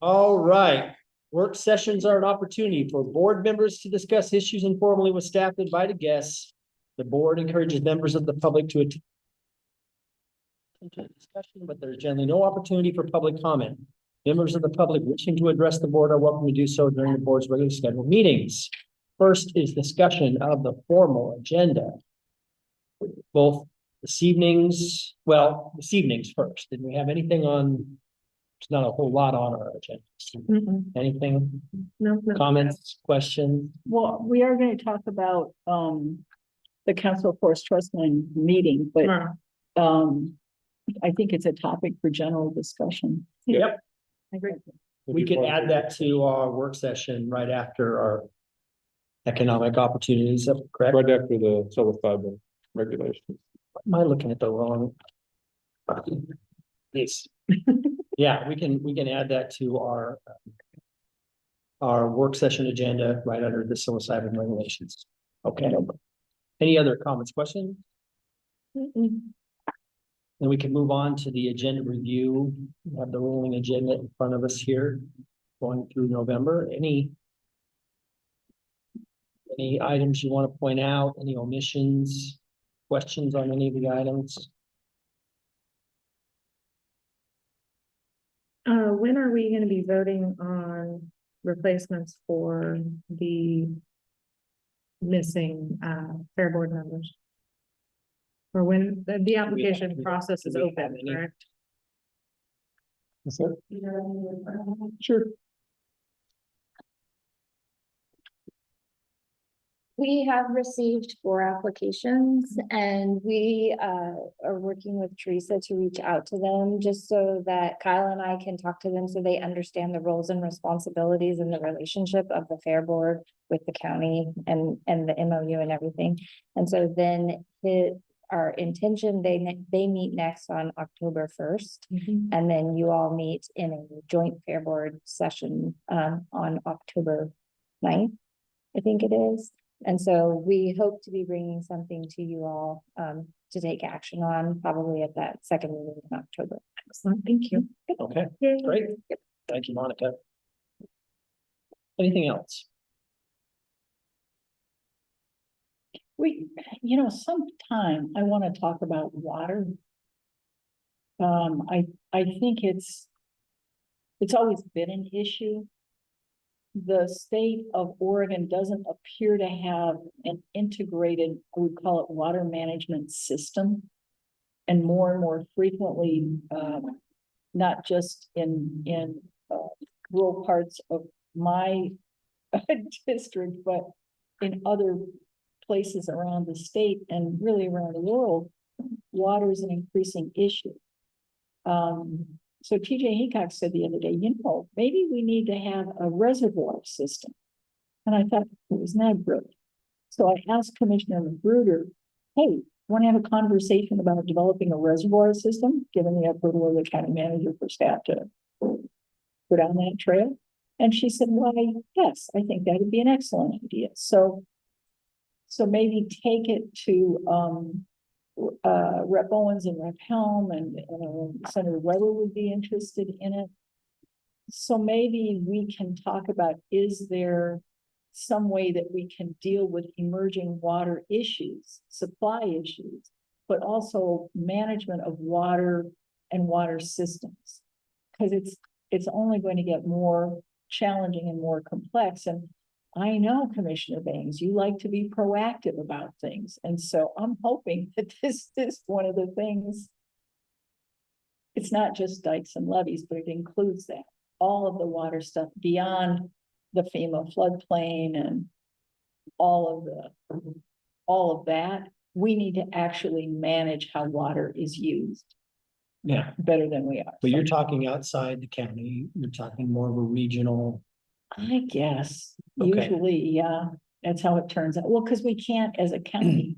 All right, work sessions are an opportunity for board members to discuss issues informally with staff and invited guests. The board encourages members of the public to attend discussion, but there's generally no opportunity for public comment. Members of the public wishing to address the board are welcome to do so during the board's regularly scheduled meetings. First is discussion of the formal agenda. Both this evening's first. Did we have anything on? There's not a whole lot on our agenda. Anything, No. comments, questions? Well, we are going to talk about the Council Forest Trust Line meeting, but I think it's a topic for general discussion. Yep, I agree. we could add that to our work session right after our economic opportunities, correct? Right after the psilocybin regulations. Am I looking at the wrong? Yes. Yeah, we can add that to our work session agenda right under the psilocybin regulations. Okay. Any other comments, questions? Then we can move on to the agenda review. We have the rolling agenda in front of us here, going through November. Any items you want to point out? Any omissions? Questions on any of the items? When are we gonna be voting on replacements for the missing, fair board members? Or when the application process is do we have open, any? correct? Sure. We have received 4 applications and we are working with Teresa to reach out to them just so that Kyle and I can talk to them so they understand the roles and responsibilities and the relationship of the Fair Board with the county and the MOU and everything. And so then our intention, they meet next on October 1st. And then you all meet in a joint Fair Board session on October 9th, I think it is. And so we hope to be bringing something to you all to take action on, probably at that second meeting in October. Excellent, thank you. Okay, Yay. great. Thank you, Monica. Anything else? Sometime I want to talk about water. I think it's always been an issue. The state of Oregon doesn't appear to have an integrated, I would call it, water management system. And more frequently, not just in rural parts of my district, but in other places around the state and really around the world, water is an increasing issue. So TJ Heacock said the other day, maybe we need to have a reservoir system. And I thought, isn't that brilliant? So I asked Commissioner Magruder, hey, want to have a conversation about developing a reservoir system, given the approval of the county manager for staff to go down that trail? And she said, why, yes, I think that would be an excellent idea. So maybe take it to Rep. Owens and Rep. Helm and Senator Weber would be interested in it. So maybe we can talk about, is there some way that we can deal with emerging water issues, supply issues, but also management of water and water systems? Because it's only going to get more challenging and more complex. And I know, Commissioner Bangs, you like to be proactive about things. And so I'm hoping that this is one of the things. It's not just dikes and levees, but it includes that. All of the water stuff beyond the FEMA floodplain and all of that. We need to actually manage how water is used. Yeah. Better than we are. But you're talking outside the county, you're talking more of a regional. I guess, Okay. usually, yeah, that's how it turns out. Well, because we can't, as a county,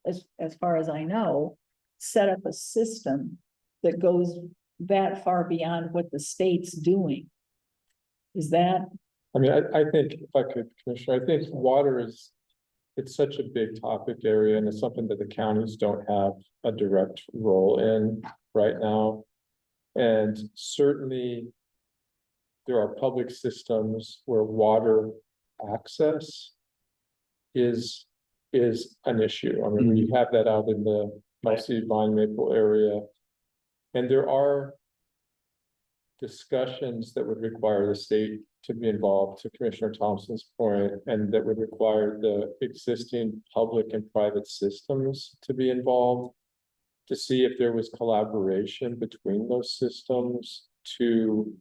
as far as I know, set up a system that goes that far beyond what the state's doing. Is that? I mean, I think if I could, Commissioner, I think water it's such a big topic area and it's something that the counties don't have a direct role in right now. And certainly there are public systems where water access is an issue. I mean, we have that out in the Kelsey Vine Maple area. And there are discussions that would require the state to be involved, to Commissioner Thompson's point, and that would require the existing public and private systems to be involved to see if there was collaboration between those systems to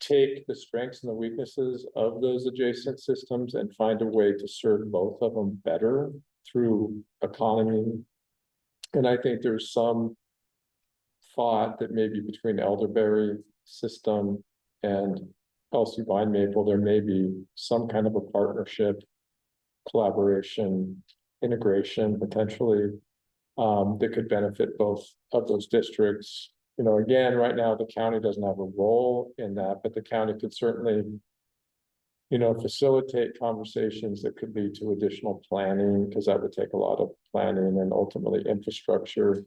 take the strengths and the weaknesses of those adjacent systems and find a way to serve both of them better through economy. And I think there's some thought that maybe between Elderberry system and Kelsey Vine Maple, there may be some kind of a partnership, collaboration, integration potentially that could benefit both of those districts. You know, again, right now, the county doesn't have a role in that, but the county could certainly, you know, facilitate conversations that could lead to additional planning, because that would take a lot of planning and ultimately infrastructure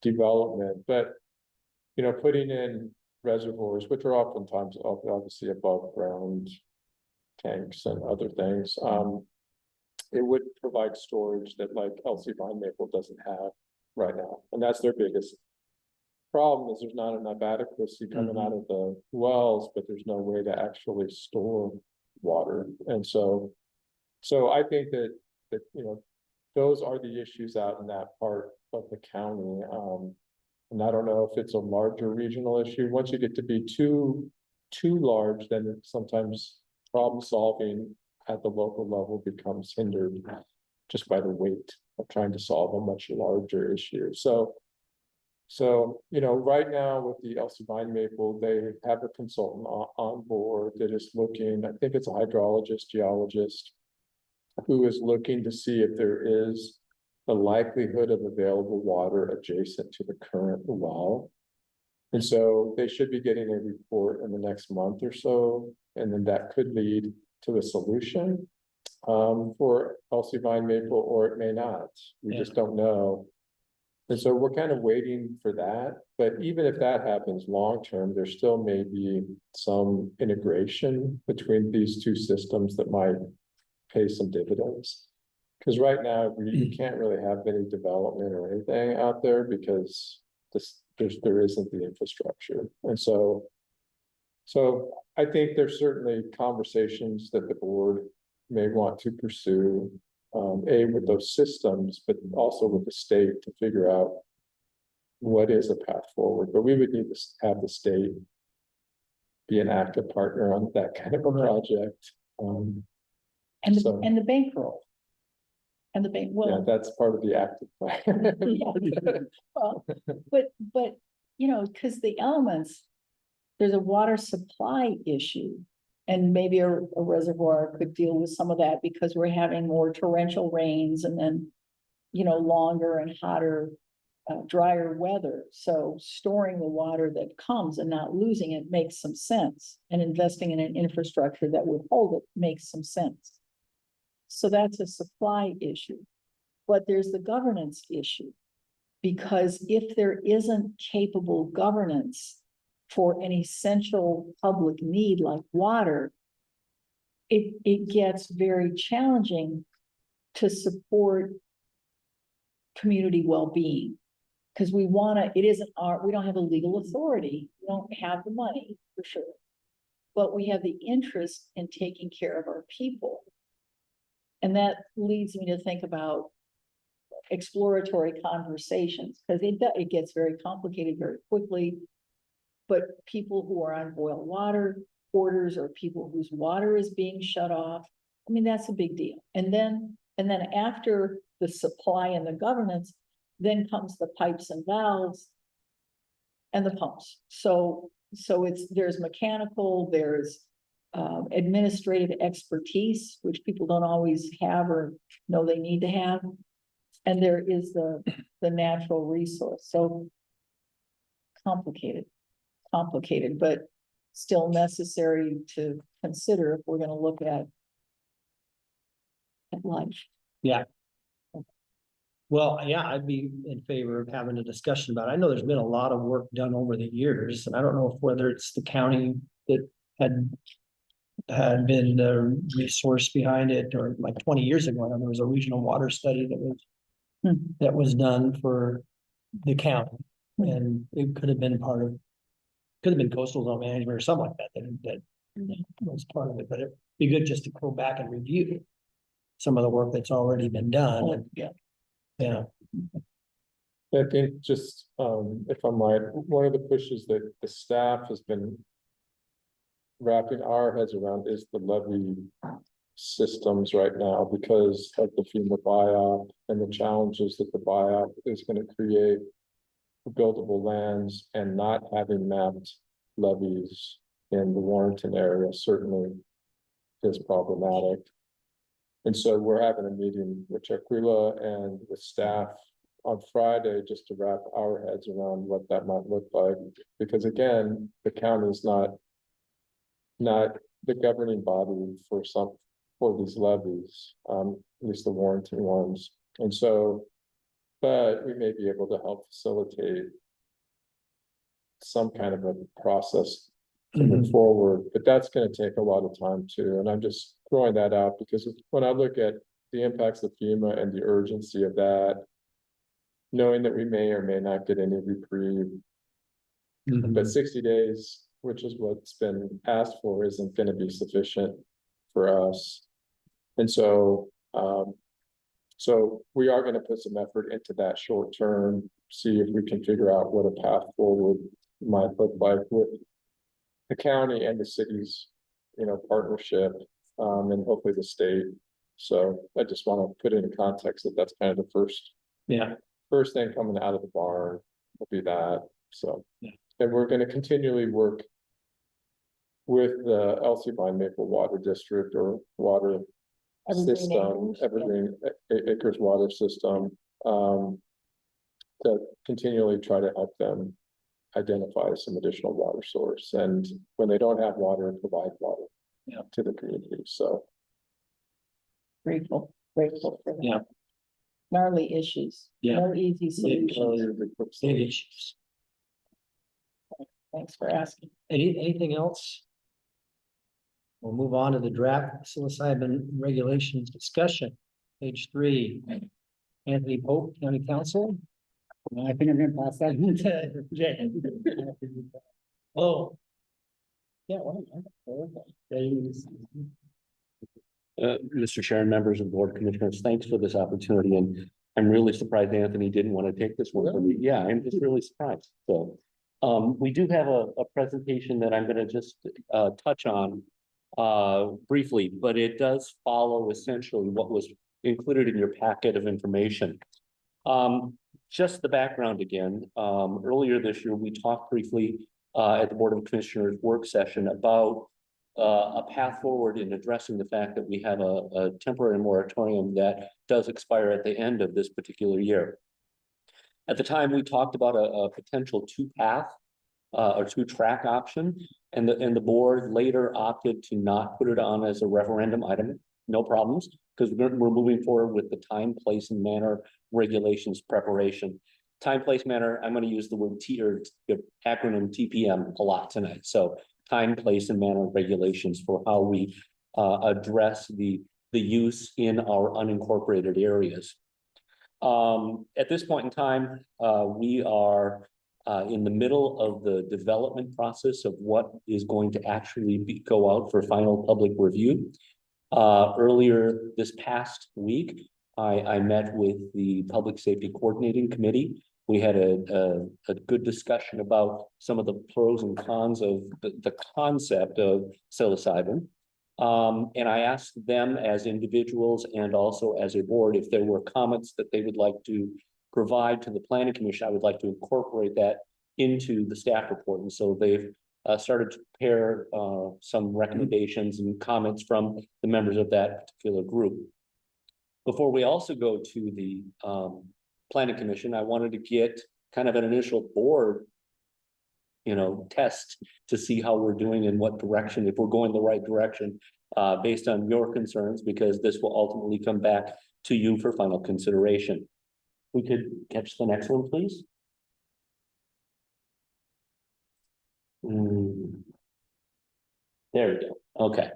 development. But, you know, putting in reservoirs, which are oftentimes obviously above ground tanks and other things, it would provide storage that like Kelsey Vine Maple doesn't have right now. And that's their biggest problem, is there's not enough adequacy coming out of the wells, but there's no way to actually store water. And so I think that you know, those are the issues out in that part of the county. And I don't know if it's a larger regional issue. Once you get to be too large, then sometimes problem solving at the local level becomes hindered just by the weight of trying to solve a much larger issue. So, you know, right now with the Kelsey Vine Maple, they have a consultant on board that is looking, I think it's a hydrologist, geologist, who is looking to see if there is the likelihood of available water adjacent to the current well. And so they should be getting a report in the next month or so, and then that could lead to a solution for Kelsey Vine Maple, or it may not. We just don't know. And so we're kind of waiting for that. But even if that happens long-term, there still may be some integration between these two systems that might pay some dividends. Because right now, you can't really have any development or anything out there because there isn't the infrastructure. And so I think there's certainly conversations that the board may want to pursue, with those systems, but also with the state to figure out what is a path forward. But we would need to have the state be an active partner on that kind of a project. And So- the bankroll. And the bank, Yeah, well, that's part of the active plan. well, but, you know, because the elements, there's a water supply issue. And maybe a reservoir could deal with some of that because we're having more torrential rains and then, you know, longer and hotter, drier weather. So storing the water that comes and not losing it makes some sense. And investing in an infrastructure that would hold it makes some sense. So that's a supply issue. But there's the governance issue. Because if there isn't capable governance for an essential public need like water, it gets very challenging to support community well-being. Because we don't have a legal authority, we don't have the money for sure, but we have the interest in taking care of our people. And that leads me to think about exploratory conversations, because it gets very complicated very quickly. But people who are on boil water orders or people whose water is being shut off, I mean, that's a big deal. And then after the supply and the governance, then comes the pipes and valves and the pumps. So there's mechanical, there's administrative expertise, which people don't always have or know they need to have. And there is the natural resource. So complicated, but still necessary to consider if we're going to look at life. Well, yeah, I'd be in favor of having a discussion about it. I know there's been a lot of work done over the years, and I don't know whether it's the county that had been the resource behind it, or like 20 years ago, there was a regional water study that was done for the county. And it could have been could have been coastal zone management or something like that was part of it, but it'd be good just to go back and review some of the work that's already been done. Yeah. Yeah, I think just, if I might, one of the pushes that the staff has been wrapping our heads around is the levee systems right now, because of the FEMA buyout and the challenges that the buyout is gonna create for buildable lands, and not having mapped levees in the Warrenton area certainly is problematic. And so we're having a meeting with Aquila and with staff on Friday, just to wrap our heads around what that might look like. Because again, the county is not the governing body for these levies, at least the Warrenton ones. And so, but we may be able to help facilitate some kind of a process to move forward, but that's gonna take a lot of time too. And I'm just throwing that out because when I look at the impacts of FEMA and the urgency of that, knowing that we may or may not get any reprieve, but 60 days, which is what's been asked for, isn't gonna be sufficient for us. And so, so we are gonna put some effort into that short term, see if we can figure out what a path forward might look like with the county and the city's, partnership, and hopefully the state. So I just want to put it in context that that's kind of the first thing coming out of the barn will be that. So, Yeah. And we're going to continually work with the Elsie Vine Maple Water District or water Evergreen system, Acres. Evergreen Acres Water System, to continually try to help them identify some additional water source, and when they don't have water, provide water to the community. So Grateful for that. Yeah. Gnarly issues. Yeah. No easy solutions. Big issues. Thanks for asking. Anything else? We'll move on to the draft psilocybin regulations discussion, page 3. Anthony Pope, County Council. I think I'm gonna pass that. Oh. Yeah. Mr. Chair and members of the Board of Commissioners, thanks for this opportunity, and I'm really surprised Anthony didn't want to take this one from me. Yeah, I'm just really surprised. So, we do have a presentation that I'm gonna just touch on briefly, but it does follow essentially what was included in your packet of information. Just the background again, earlier this year, we talked briefly at the Board of Commissioners work session about a path forward in addressing the fact that we have a temporary moratorium that does expire at the end of this particular year. At the time, we talked about a potential two-path or two-track option, and the board later opted to not put it on as a referendum item. No problems, because we're moving forward with the time, place, and manner regulations preparation. Time, place, manner, I'm going to use the word the acronym TPM a lot tonight. So time, place, and manner regulations for how we address the use in our unincorporated areas. At this point in time, we are in the middle of the development process of what is going to actually go out for final public review. Earlier this past week, I met with the Public Safety Coordinating Committee. We had a good discussion about some of the pros and cons of the concept of psilocybin. And I asked them as individuals and also as a board, if there were comments that they would like to provide to the Planning Commission. I would like to incorporate that into the staff report. And so they've started to prepare some recommendations and comments from the members of that particular group. Before we also go to the Planning Commission, I wanted to get kind of an initial board, test to see how we're doing and what direction, if we're going the right direction, based on your concerns, because this will ultimately come back to you for final consideration. We could catch the next one, please. There we go. Okay.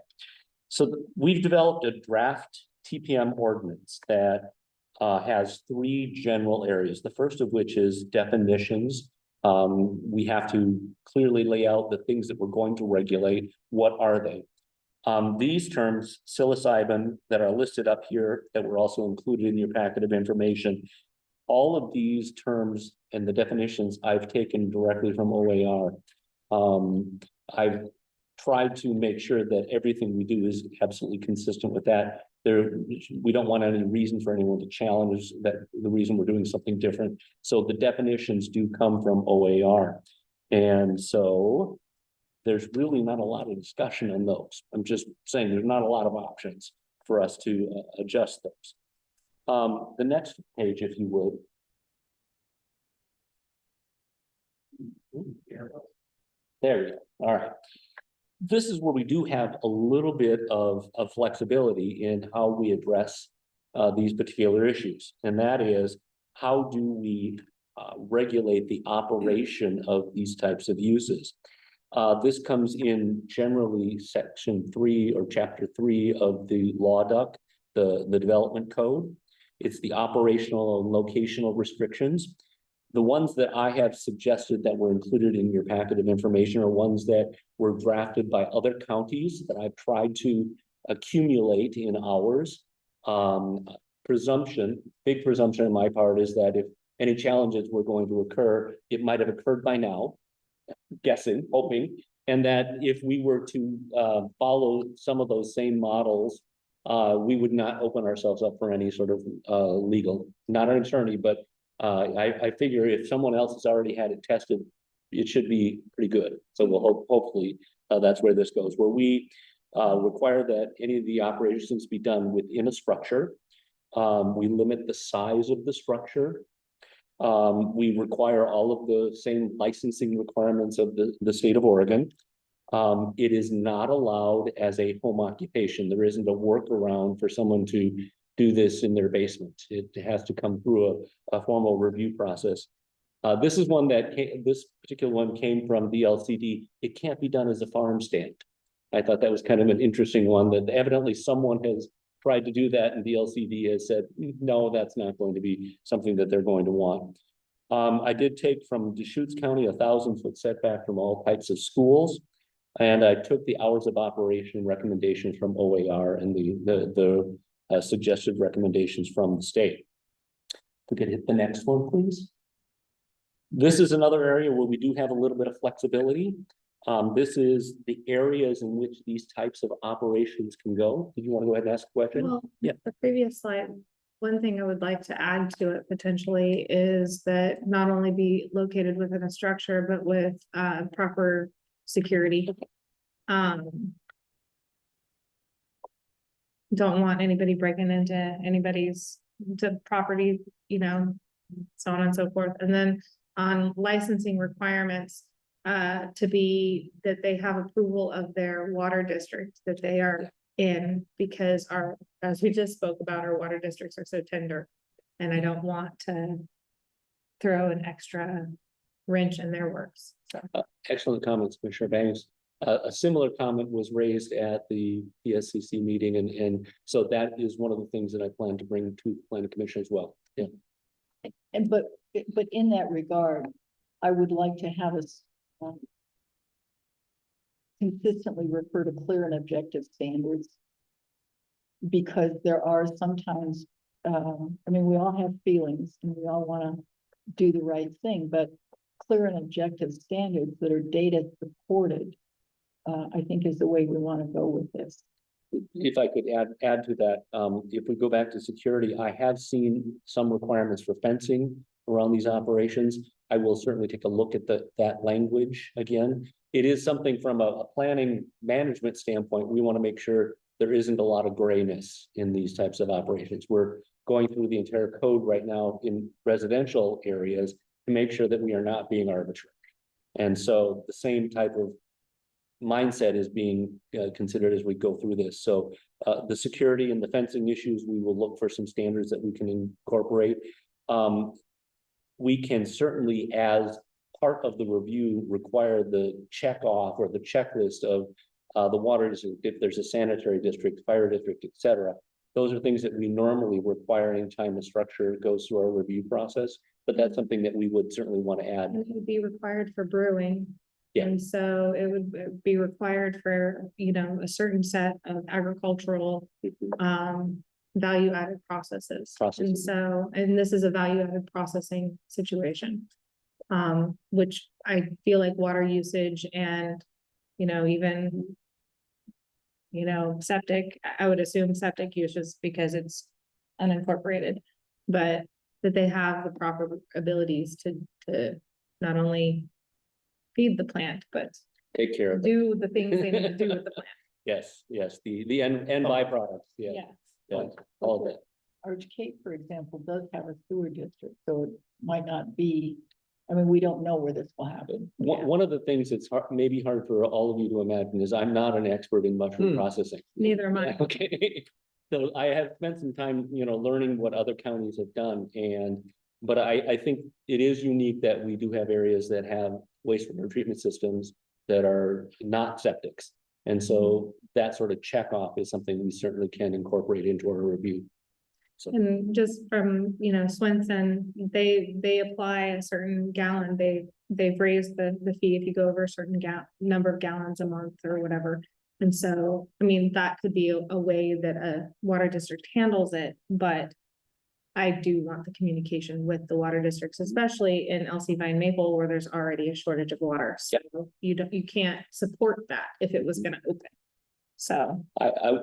So we've developed a draft TPM ordinance that has three general areas. The first of which is definitions. We have to clearly lay out the things that we're going to regulate. What are they? These terms, psilocybin, that are listed up here, that were also included in your packet of information. All of these terms and the definitions I've taken directly from OAR. I've tried to make sure that everything we do is absolutely consistent with that. We don't want any reason for anyone to challenge that, the reason we're doing something different. So the definitions do come from OAR. And so there's really not a lot of discussion on those. I'm just saying there's not a lot of options for us to adjust those. The next page, if you would. There we go. All right. This is where we do have a little bit of flexibility in how we address these particular issues. And that is, how do we regulate the operation of these types of uses? This comes in generally section 3 or chapter 3 of the law doc, the development code. It's the operational and locational restrictions. The ones that I have suggested that were included in your packet of information are ones that were drafted by other counties that I've tried to accumulate in ours. Big presumption on my part is that if any challenges were going to occur, it might have occurred by now, guessing, hoping, and that if we were to follow some of those same models, we would not open ourselves up for any sort of legal, not an attorney, but I figure if someone else has already had it tested, it should be pretty good. So we'll hopefully that's where this goes, where we require that any of the operations be done within a structure. We limit the size of the structure. We require all of the same licensing requirements of the state of Oregon. It is not allowed as a home occupation. There isn't a workaround for someone to do this in their basement. It has to come through a formal review process. This is one that this particular one came from the LCD. It can't be done as a farm stand. I thought that was kind of an interesting one, that evidently someone has tried to do that and the LCD has said, no, that's not going to be something that they're going to want. I did take from Deschutes County 1,000-foot setback from all types of schools. And I took the hours of operation recommendations from OAR and the suggested recommendations from the state. If we could hit the next one, please. This is another area where we do have a little bit of flexibility. This is the areas in which these types of operations can go. Did you want to go ahead and ask a question? Well, Yeah. the previous slide, one thing I would like to add to it potentially is that not only be located within a structure, but with proper security. Don't want anybody breaking into anybody's property, so on and so forth. And then on licensing requirements, to be that they have approval of their water district that they are in, because as we just spoke about, our water districts are so tender. And I don't want to throw an extra wrench in their works, so. Excellent comments, Commissioner Banks. A similar comment was raised at the PSCC meeting, and so that is one of the things that I plan to bring to the planning commission as well. Yeah. But in that regard, I would like to have us consistently refer to clear and objective standards. Because there are sometimes, we all have feelings and we all want to do the right thing, but clear and objective standards that are data supported, I think is the way we want to go with this. If I could add to that, if we go back to security, I have seen some requirements for fencing around these operations. I will certainly take a look at that language again. It is something from a planning management standpoint, we want to make sure there isn't a lot of grayness in these types of operations. We're going through the entire code right now in residential areas to make sure that we are not being arbitrary. And so the same type of mindset is being considered as we go through this. So the security and the fencing issues, we will look for some standards that we can incorporate. We can certainly, as part of the review, require the check off or the checklist of The water is, if there's a sanitary district, fire district, et cetera. Those are things that we normally require any time the structure goes through our review process, but that's something that we would certainly want to add. And it would be required for brewing. Yeah. And so it would be required for, you know, a certain set of agricultural, value added processes. Processing. And so, and this is a value added processing situation. Which I feel like water usage and, you know, even, you know, septic, I would assume septic use just because it's unincorporated, but that they have the proper abilities to not only feed the plant, but Take care of it. do the things they need to do with the plant. Yes, the end byproducts, yeah, yeah, all of it. Arch Cape, for example, does have a sewer district, so it might not be, I mean, we don't know where this will happen. One of the things that's maybe hard for all of you to imagine is I'm not an expert in mushroom processing. Neither am I. Okay, so I have spent some time, you know, learning what other counties have done but I think it is unique that we do have areas that have wastewater treatment systems that are not septics. And so that sort of check off is something we certainly can incorporate into our review. So, And just from, you know, Swenson, they apply a certain gallon, they've raised the fee if you go over a certain number of gallons a month or whatever. And so, I mean, that could be a way that a water district handles it, but I do want the communication with the water districts, especially in LC Vine Maple where there's already a shortage of water. So you can't support that if it was gonna open. So.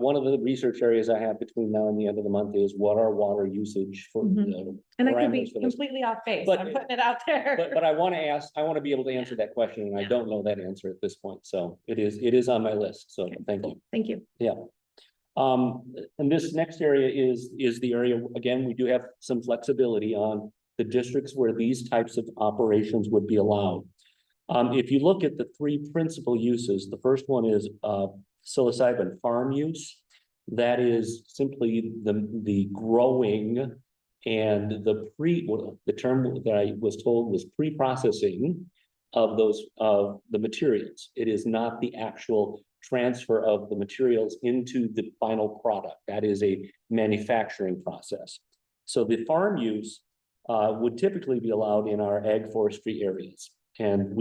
one of the research areas I have between now and the end of the month is what are water usage for the And I could be parameters for this. completely off base, But- I'm putting it out there. But I want to be able to answer that question, and I don't know that answer at this point, so it is on my list, so thank you. Thank you. And this next area is the area, again, we do have some flexibility on the districts where these types of operations would be allowed. If you look at the three principal uses, the first one is psilocybin farm use. That is simply the growing and the term that I was told was pre-processing of the materials. It is not the actual transfer of the materials into the final product. That is a manufacturing process. So the farm use would typically be allowed in our ag forestry areas. And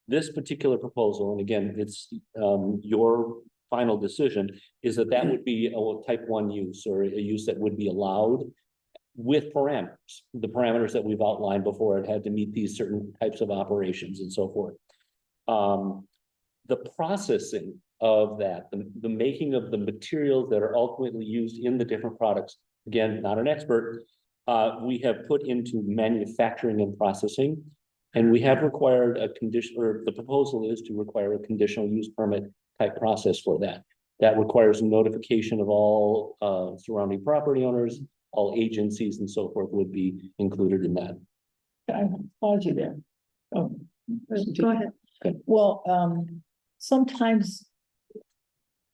this particular proposal, and again, it's your final decision, is that would be a type 1 use or a use that would be allowed with parameters. The parameters that we've outlined before, it had to meet these certain types of operations and so forth. The processing of that, the making of the materials that are ultimately used in the different products, again, not an expert, we have put into manufacturing and processing. And we have required a condition, or the proposal is to require a conditional use permit type process for that. That requires notification of all surrounding property owners, all agencies and so forth would be included in that. I pause you there. Oh. Go ahead. Well, sometimes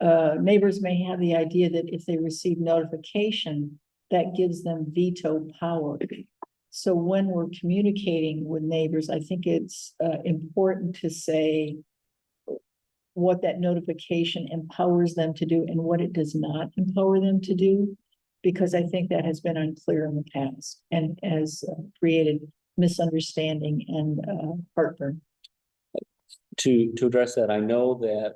neighbors may have the idea that if they receive notification, that gives them veto power. So when we're communicating with neighbors, I think it's important to say what that notification empowers them to do and what it does not empower them to do, because I think that has been unclear in the past and has created misunderstanding and heartburn. To address that, I know that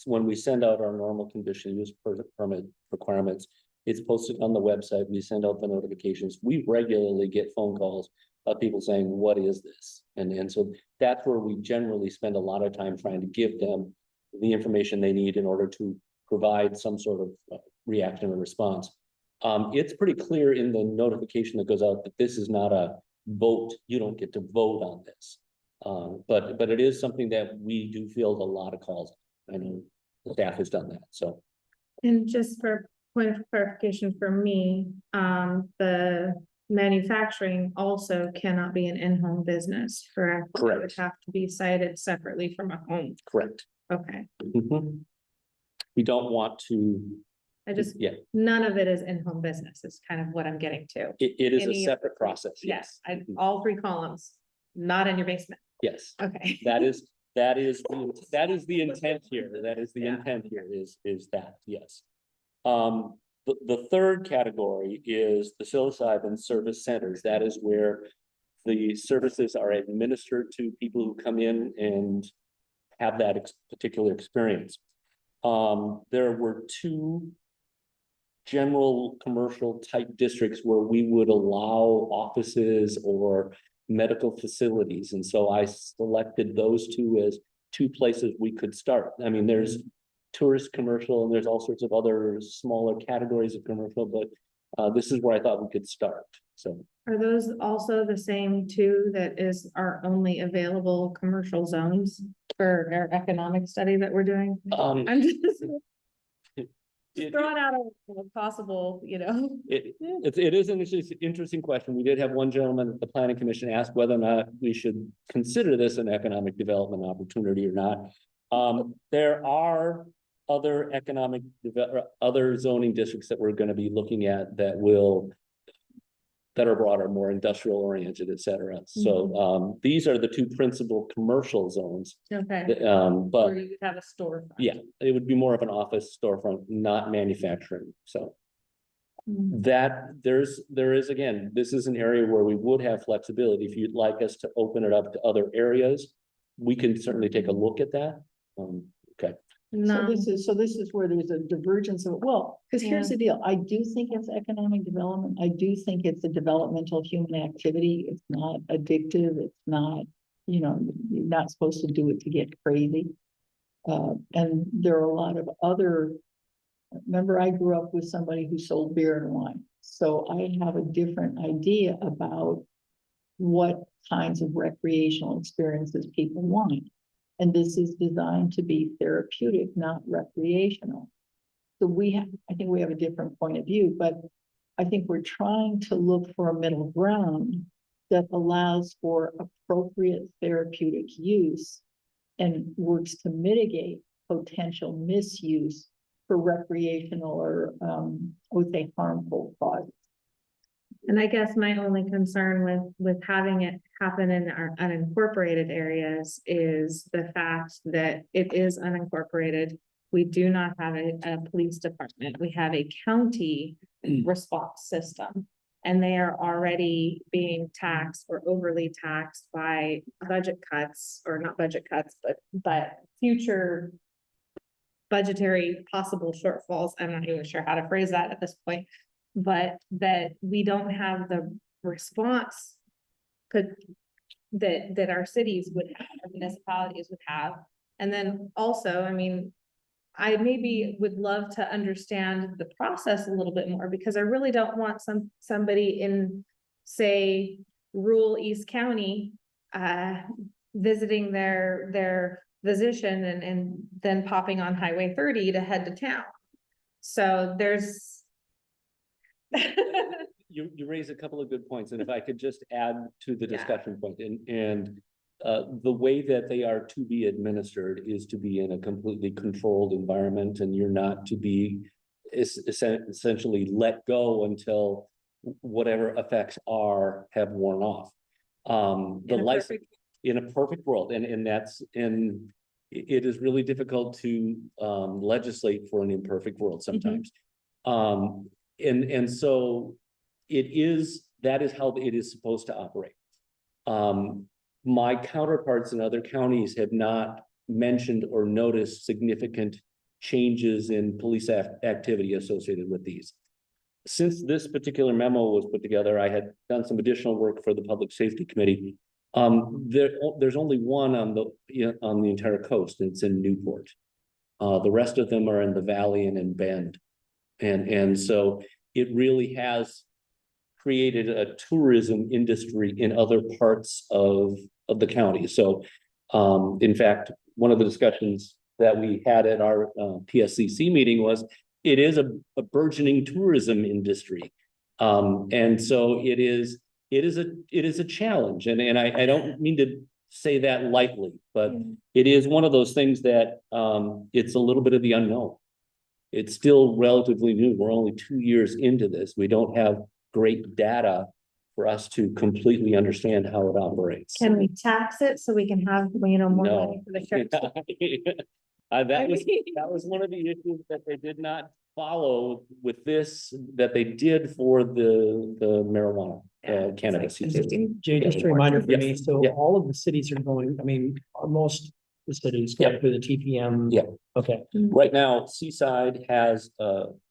when we send out our normal conditional use permit requirements, it's posted on the website. We send out the notifications. We regularly get phone calls of people saying, what is this? And so that's where we generally spend a lot of time trying to give them the information they need in order to provide some sort of reaction or response. It's pretty clear in the notification that goes out that this is not a vote. You don't get to vote on this. But it is something that we do field a lot of calls. I know the staff has done that, so. And just for point of clarification for me, the manufacturing also cannot be an in-home business, correct? It would Correct. have to be cited separately from a home. Correct. Okay, Mhm. We don't want to, yeah, none of it is in-home business is kind of what I'm getting to. it is a Any- separate process. Yes, all three columns, not in your basement. Yes, Okay. that that is the intent here. That is the intent here is that, yes. The third category is the psilocybin service centers. That is where the services are administered to people who come in and have that particular experience. There were two general commercial type districts where we would allow offices or medical facilities. And so I selected those two as two places we could start. I mean, there's tourist commercial and there's all sorts of other smaller categories of commercial, but this is where I thought we could start. So Are those also the same two that are only available commercial zones for our economic study that we're doing? I'm just throwing out a possible, it is an interesting question. We did have one gentleman at the planning commission ask whether or not we should consider this an economic development opportunity or not. There are other other zoning districts that we're going to be looking at that are broader, more industrial oriented, et cetera. So these are the two principal commercial zones. Okay. But Where you would have a store. yeah, it would be more of an office storefront, not manufacturing. So that there is, again, this is an area where we would have flexibility. If you'd like us to open it up to other areas, we can certainly take a look at that. Okay. So this is where there's a divergence of, well, because here's the deal, I do think it's economic development, I do think it's a developmental human activity, it's not addictive, it's not, you're not supposed to do it to get crazy. And there are a lot of other, remember I grew up with somebody who sold beer and wine, so I have a different idea about what kinds of recreational experiences people want. And this is designed to be therapeutic, not recreational. So I think we have a different point of view, but I think we're trying to look for a middle ground that allows for appropriate therapeutic use and works to mitigate potential misuse for recreational or, I would say, harmful causes. And I guess my only concern with having it happen in our unincorporated areas is the fact that it is unincorporated. We do not have a police department. We have a county response system. And they are already being taxed or overly taxed by budget cuts, or not budget cuts, but future budgetary possible shortfalls. I'm not even sure how to phrase that at this point. But that we don't have the response that our cities would have, our municipalities would have. And then also, I mean, I maybe would love to understand the process a little bit more, because I really don't want somebody in, say, rural East County visiting their physician and then popping on Highway 30 to head to town. So there's You raise a couple of good points, and if I could just add to the discussion point, and the way that they are to be administered is to be in a completely controlled environment, and you're not to be essentially let go until whatever effects have worn off. In a perfect world, and it is really difficult to legislate for an imperfect world sometimes. And so that is how it is supposed to operate. My counterparts in other counties have not mentioned or noticed significant changes in police activity associated with these. Since this particular memo was put together, I had done some additional work for the Public Safety Committee. There's only one on the entire coast, and it's in Newport. The rest of them are in the Valley and in Bend. And so it really has created a tourism industry in other parts of the county. So in fact, one of the discussions that we had at our PSCC meeting was it is a burgeoning tourism industry. And so it is a challenge. And I don't mean to say that lightly, but it is one of those things that it's a little bit of the unknown. It's still relatively new. We're only 2 years into this. We don't have great data for us to completely understand how it operates. Can we tax it so we can have, more No. money for the sheriff? That was one of the issues that they did not follow with this, that they did for the marijuana, cannabis. use. Jay, just a reminder for me, so Yeah. all of the cities are going, I mean, most the cities go through the TPM. Yeah. Okay, Right now, Seaside has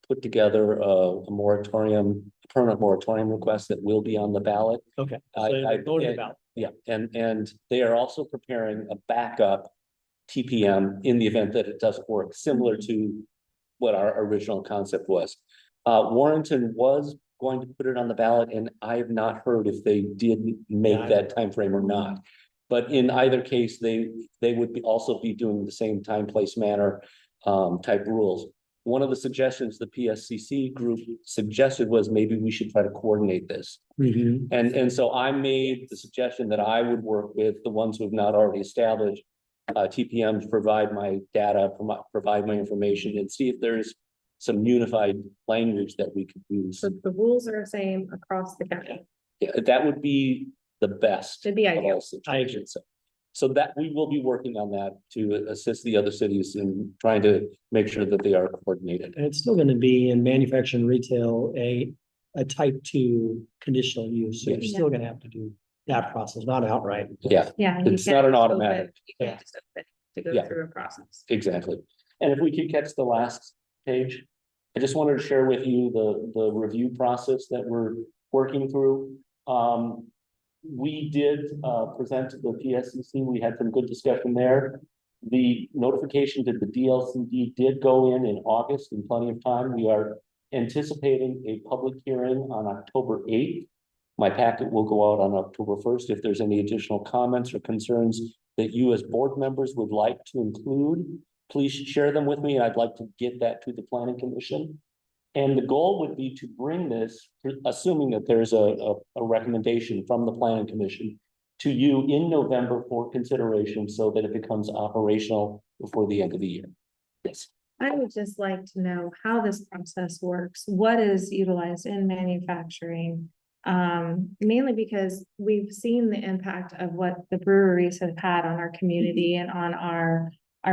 put together a moratorium, permanent moratorium request that will be on the ballot. okay. I- So I- go to the ballot. Yeah, and they are also preparing a backup TPM in the event that it doesn't work, similar to what our original concept was. Warrenton was going to put it on the ballot, and I have not heard if they did make Yeah. that timeframe or not. But in either case, they would also be doing the same time, place, manner type rules. One of the suggestions the PSCC group suggested was maybe we should try to coordinate this. Mhm. And so I made the suggestion that I would work with the ones who have not already established TPM to provide my data, provide my information, and see if there's some unified language that we could use. So the rules are the same across the county. Yeah, that would be the best. It'd be of all ideal. situations. So that we will be working on that to assist the other cities in trying to make sure that they are coordinated. And it's still gonna be in manufacturing retail, a type 2 conditional use, so you're Yes. still gonna have to do that process, not outright. Yeah, Yeah. It's not an automatic. You can't just open to go Yeah. through a process. exactly. And if we could catch the last page, I just wanted to share with you the review process that we're working through. We did present to the PSCC, we had some good discussion there. The notification to the DLCD did go in August in plenty of time. We are anticipating a public hearing on October 8th. My packet will go out on October 1st. If there's any additional comments or concerns that you as board members would like to include, please share them with me. I'd like to get that to the planning commission. And the goal would be to bring this, assuming that there's a recommendation from the planning commission, to you in November for consideration so that it becomes operational before the end of the year. Yes. I would just like to know how this process works, what is utilized in manufacturing. Mainly because we've seen the impact of what the breweries have had on our community and on our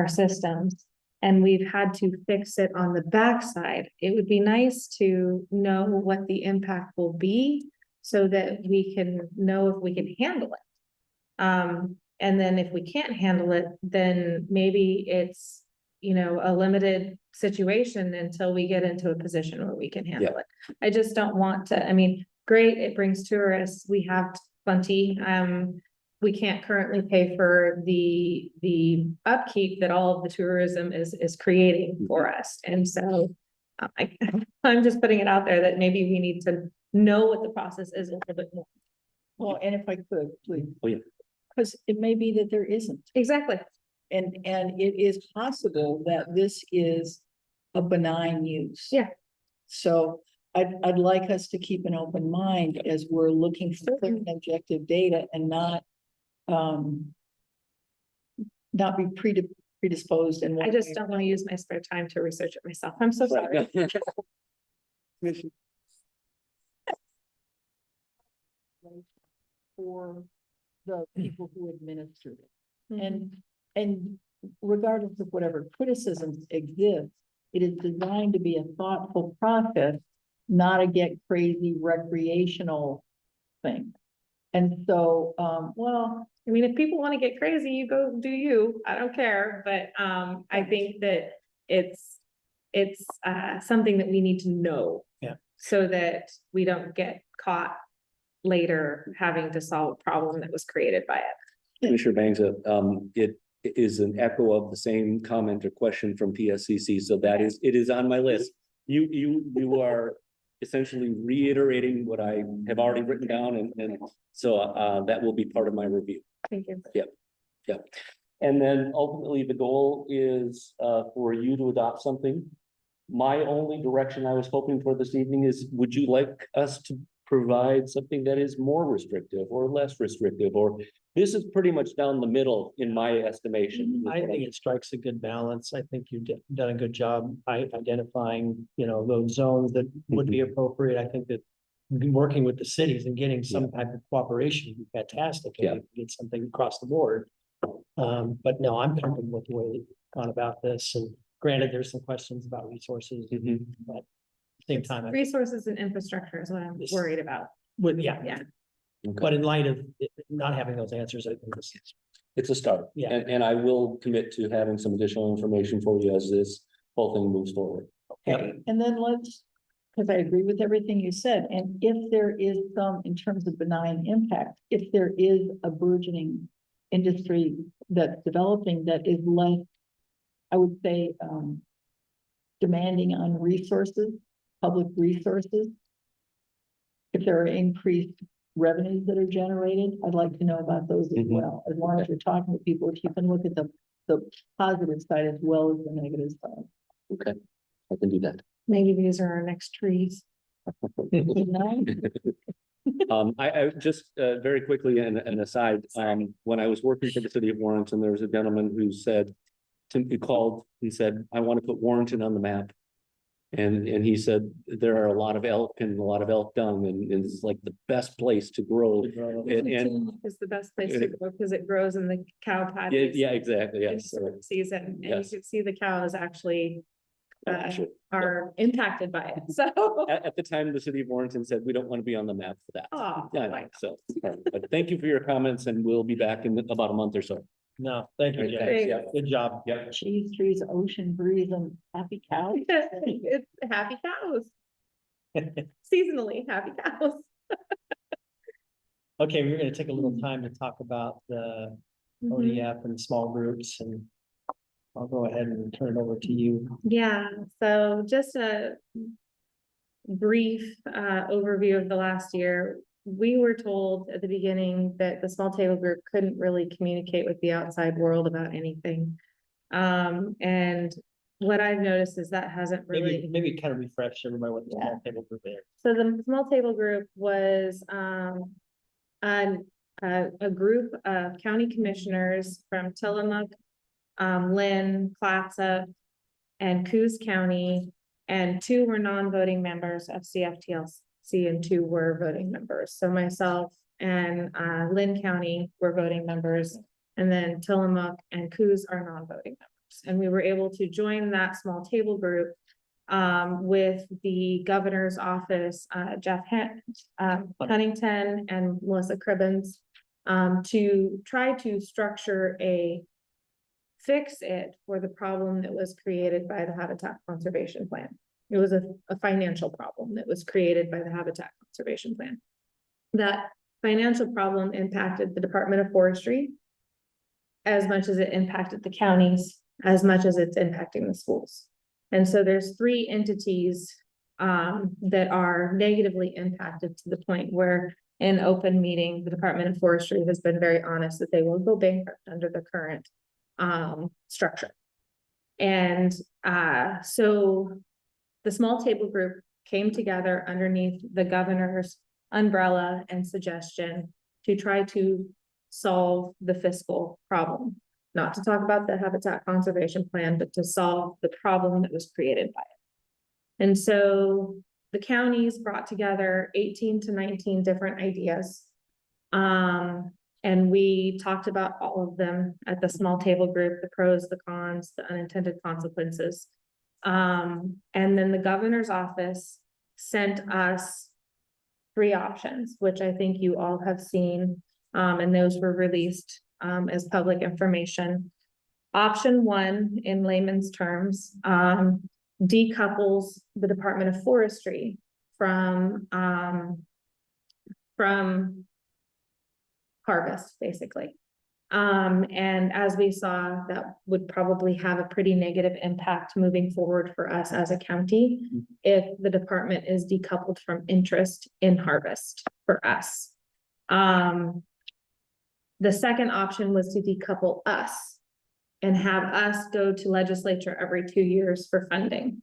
systems. And we've had to fix it on the backside. It would be nice to know what the impact will be so that we can know if we can handle it. And then if we can't handle it, then maybe it's, a limited situation until we get into a position where we can handle it. I just don't want to, great, it brings tourists, we have plenty, we can't currently pay for the upkeep that all of the tourism is creating for us, and so. I'm just putting it out there that maybe we need to know what the process is a little bit more. Well, and if I could, please. Oh, yeah. Because it may be that there isn't. Exactly, And it is possible that this is a benign use. Yeah. So I'd like us to keep an open mind as we're looking for clear and objective data and not be predisposed and. I just don't want to use my spare time to research it myself, I'm so sorry. For the people who administered it. And regardless of whatever criticisms exist, it is designed to be a thoughtful process, not a get crazy recreational thing. And so, If people want to get crazy, you go do you, I don't care, but I think that it's something that we need to know. Yeah. So that we don't get caught later having to solve a problem that was created by it. Commissioner Bangsa, it is an echo of the same comment or question from PSCC, so it is on my list. You are essentially reiterating what I have already written down, and so that will be part of my review. Thank you. Yep. And then ultimately, the goal is for you to adopt something. My only direction I was hoping for this evening is, would you like us to provide something that is more restrictive or less restrictive, or this is pretty much down the middle in my estimation. I think it strikes a good balance. I think you've done a good job by identifying, those zones that would be appropriate. I think that working with the cities and getting some type of cooperation would be fantastic. If Yeah. we could get something across the board. But no, I'm comfortable with the way we've gone about this, and granted, there's some questions about resources, Mhm. but at the same time, Resources and infrastructure is what I'm Yes. worried about. yeah. Yeah. Okay. But in light of not having those answers, I think this, It's a start. Yeah. And I will commit to having some additional information for you as this whole thing moves forward. Yep. And then let's, because I agree with everything you said, and if there is some, in terms of benign impact, if there is a burgeoning industry that's developing that is less, I would say, demanding on resources, public resources. If there are increased revenues that are generated, I'd like to know about those as Mhm. well. As long as you're talking to people, if you can look at the positive side as well as the negative side. Okay, I can do that. Maybe these are our next trees. You know? I just, very quickly, an aside, when I was working for the city of Warrenton, there was a gentleman who said, he called and said, I want to put Warrenton on the map. And he said, there are a lot of elk and a lot of elk dung, and it's like the best place to grow. And It's the best place to go because it grows in the cow yeah, patties. yeah, exactly, In yes. certain season, and you Yes. can see the cows actually Sure. are impacted by it, so. At the time, the city of Warrenton said, we don't want to be on the map for that. Oh, Yeah, I know, so, but thank you for your comments, and we'll be back in about a month or so. no, thank you, Great, Jay. thanks, yeah. Good job. Yep. Cheese trees, ocean breeze, and happy cows. It's happy cows, seasonally happy cows. Okay, we're gonna take a little time to talk about the Mhm. ODF and small groups, and I'll go ahead and turn it over to you. Yeah, so just a brief overview of the last year. We were told at the beginning that the small table group couldn't really communicate with the outside world about anything. And what I've noticed is that hasn't really. Maybe kind of refresh everybody what the small table group is. So the small table group was a group of county commissioners from Tillamook, Lynn, Clatsop, and Coos County, and 2 were non-voting members of CFTLC and 2 were voting members. So myself and Lynn County were voting members, and then Tillamook and Coos are non-voting members. And we were able to join that small table group with the governor's office, Jeff Huntington and Melissa Cribbins, to try to structure fix it for the problem that was created by the Habitat Conservation Plan. It was a financial problem that was created by the Habitat Conservation Plan. That financial problem impacted the Department of Forestry as much as it impacted the counties, as much as it's impacting the schools. And so there's 3 entities that are negatively impacted to the point where in open meeting, the Department of Forestry has been very honest that they will go bankrupt under the current structure. And so the small table group came together underneath the governor's umbrella and suggestion to try to solve the fiscal problem. Not to talk about the Habitat Conservation Plan, but to solve the problem that was created by it. And so the counties brought together 18 to 19 different ideas. And we talked about all of them at the small table group, the pros, the cons, the unintended consequences. And then the governor's office sent us 3 options, which I think you all have seen, and those were released as public information. Option 1, in layman's terms, decouples the Department of Forestry from harvest, basically. And as we saw, that would probably have a pretty negative impact moving forward for us as a county if the department is decoupled from interest in harvest for us. The second option was to decouple us and have us go to legislature every 2 years for funding.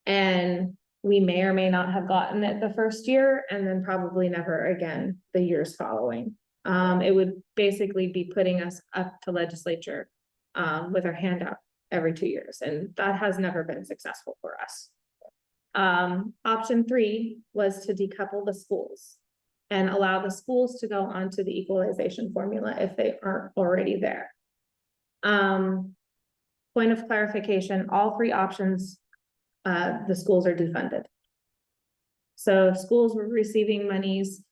And we may or may not have gotten it the first year and then probably never again the years following. It would basically be putting us up to legislature with our hand up every 2 years, and that has never been successful for us. Option 3 was to decouple the schools and allow the schools to go onto the equalization formula if they aren't already there. Point of clarification, all 3 options, the schools are defunded. So schools were receiving monies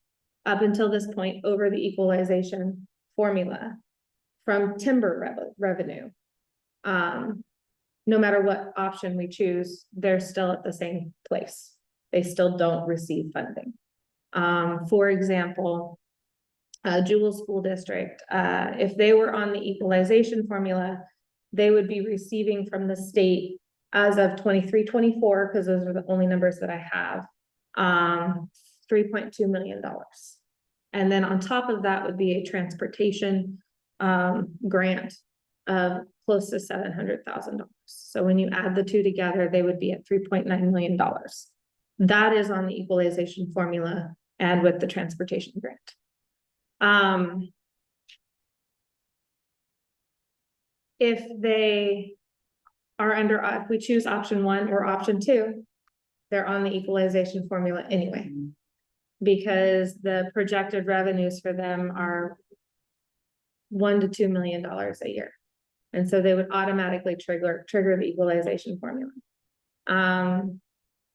up until this point over the equalization formula from timber revenue. No matter what option we choose, they're still at the same place. They still don't receive funding. For example, Jewel School District, if they were on the equalization formula, they would be receiving from the state as of 23-24, because those are the only numbers that I have, $3.2 million. And then on top of that would be a transportation grant of close to $700,000. So when you add the 2 together, they would be at $3.9 million. That is on the equalization formula and with the transportation grant. If they are under, if we choose option 1 or option 2, they're on the equalization formula anyway, because the projected revenues for them are $1 to $2 million a year. And so they would automatically trigger the equalization formula.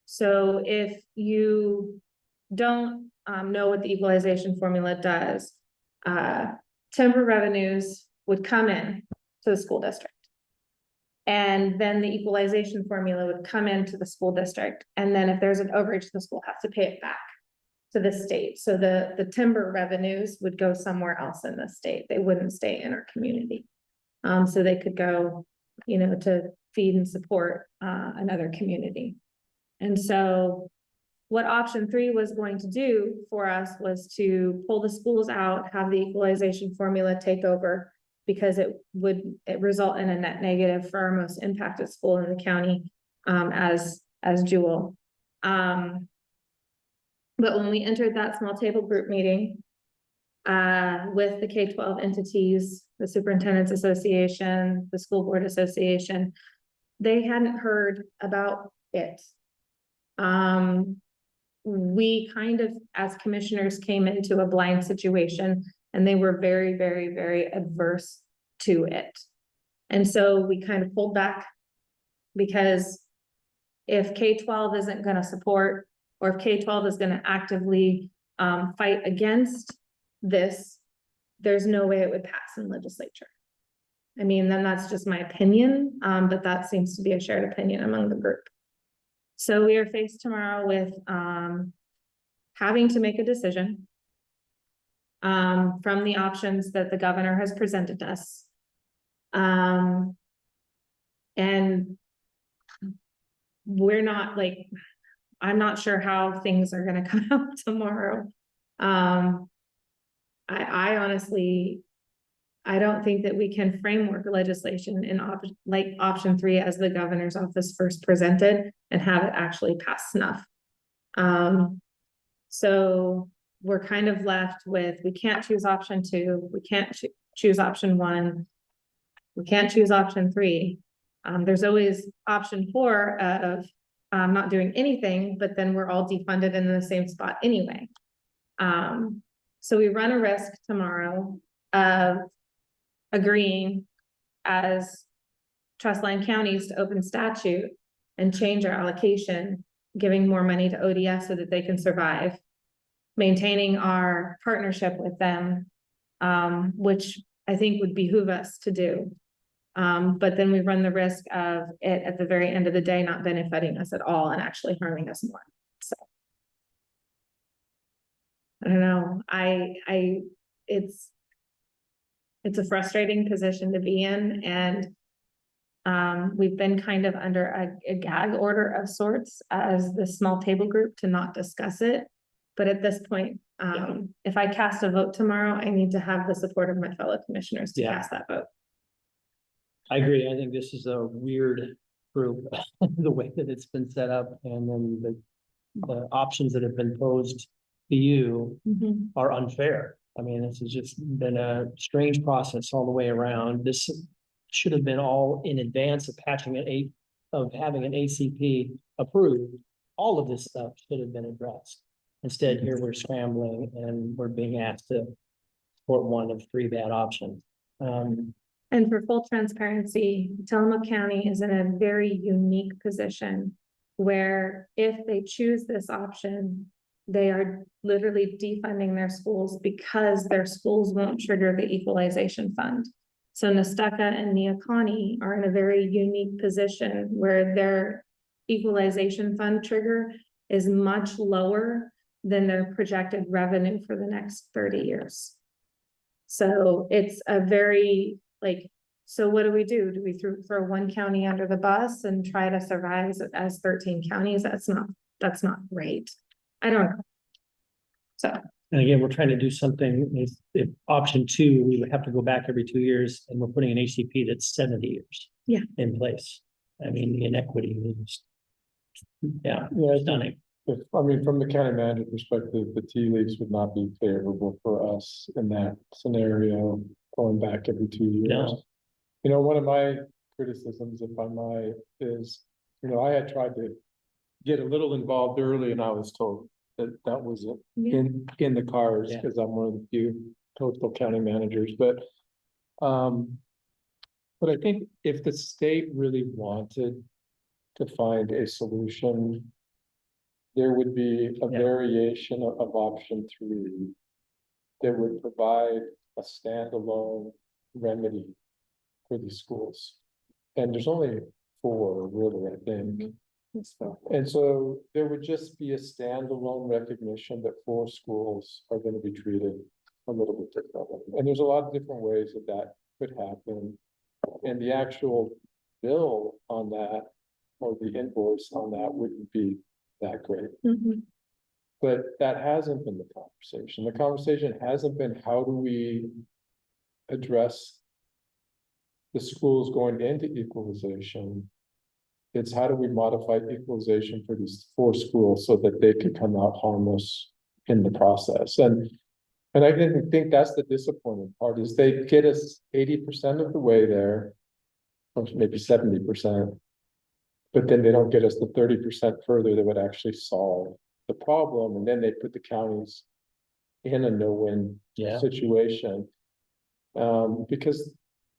So if you don't know what the equalization formula does, timber revenues would come in to the school district. And then the equalization formula would come into the school district. And then if there's an overage, the school has to pay it back to the state. So the timber revenues would go somewhere else in the state. They wouldn't stay in our community. So they could go, you know, to feed and support another community. And so what option 3 was going to do for us was to pull the schools out, have the equalization formula take over, because it would result in a net negative for our most impacted school in the county, as Jewel. But when we entered that small table group meeting with the K-12 entities, the Superintendent's Association, the School Board Association, they hadn't heard about it. We kind of, as commissioners, came into a blind situation, and they were very, very, very adverse to it. And so we kind of pulled back, because if K-12 isn't going to support, or if K-12 is going to actively fight against this, there's no way it would pass in legislature. I mean, then that's just my opinion, but that seems to be a shared opinion among the group. So we are faced tomorrow with having to make a decision from the options that the governor has presented to us. And we're not like, I'm not sure how things are going to come out tomorrow. I honestly, I don't think that we can framework legislation in option 3 as the governor's office first presented and have it actually pass snuff. So we're kind of left with, we can't choose option 2, we can't choose option 1, we can't choose option 3. There's always option 4 of not doing anything, but then we're all defunded in the same spot anyway. So we run a risk tomorrow of agreeing as trust line counties to open statute and change our allocation, giving more money to ODS so that they can survive, maintaining our partnership with them, which I think would behoove us to do. But then we run the risk of it at the very end of the day not benefiting us at all and actually harming us more. So I don't know. It's a frustrating position to be in, and we've been kind of under a gag order of sorts as the small table group to not discuss it. But at this point, if I cast a vote tomorrow, I need to have the support of my fellow commissioners to cast that vote. I agree. I think this is a weird group, the way that it's been set up, and then the options that have been posed to you are unfair. I mean, this has just been a strange process all the way around. This should have been all in advance of having an ACP approved. all of this stuff should have been addressed. Instead, here we're scrambling and we're being asked to support one of three bad options. And for full transparency, Tillamook County is in a very unique position where if they choose this option, they are literally defunding their schools because their schools won't trigger the equalization fund. So Nestucca and Neocani are in a very unique position where their equalization fund trigger is much lower than their projected revenue for the next 30 years. So it's a very so what do? Do we throw one county under the bus and try to survive as 13 counties? That's not great. I don't know. So. And again, we're trying to do something, if option two, we would have to go back every 2 years and we're putting an HCP that's 70 years. Yeah. In place. I mean, the inequity is. Yeah, stunning. I mean, from the county manager perspective, the tea leaves would not be favorable for us in that scenario, going back every 2 years. No. You know, one of my criticisms, if I might, is, I had tried to get a little involved early and I was told that was Yeah. in the cars, Yeah. because I'm one of the few coastal county managers, but I think if the state really wanted to find a solution, there would be a Yeah. variation of option three that would provide a standalone remedy for these schools. And there's only 4 really, I think. And so there would just be a standalone recognition that 4 schools are going to be treated a little bit differently. And there's a lot of different ways that could happen. And the actual bill on that, or the invoice on that, wouldn't be that great. Mhm. But that hasn't been the conversation. The conversation hasn't been, how do we address the schools going into equalization? It's how do we modify equalization for these 4 schools so that they can come out harmless in the process? And I didn't think that's the disappointing part, is they get us 80% of the way there, or maybe 70%. But then they don't get us the 30% further that would actually solve the problem. And then they put the counties in a no-win Yeah. situation. Because,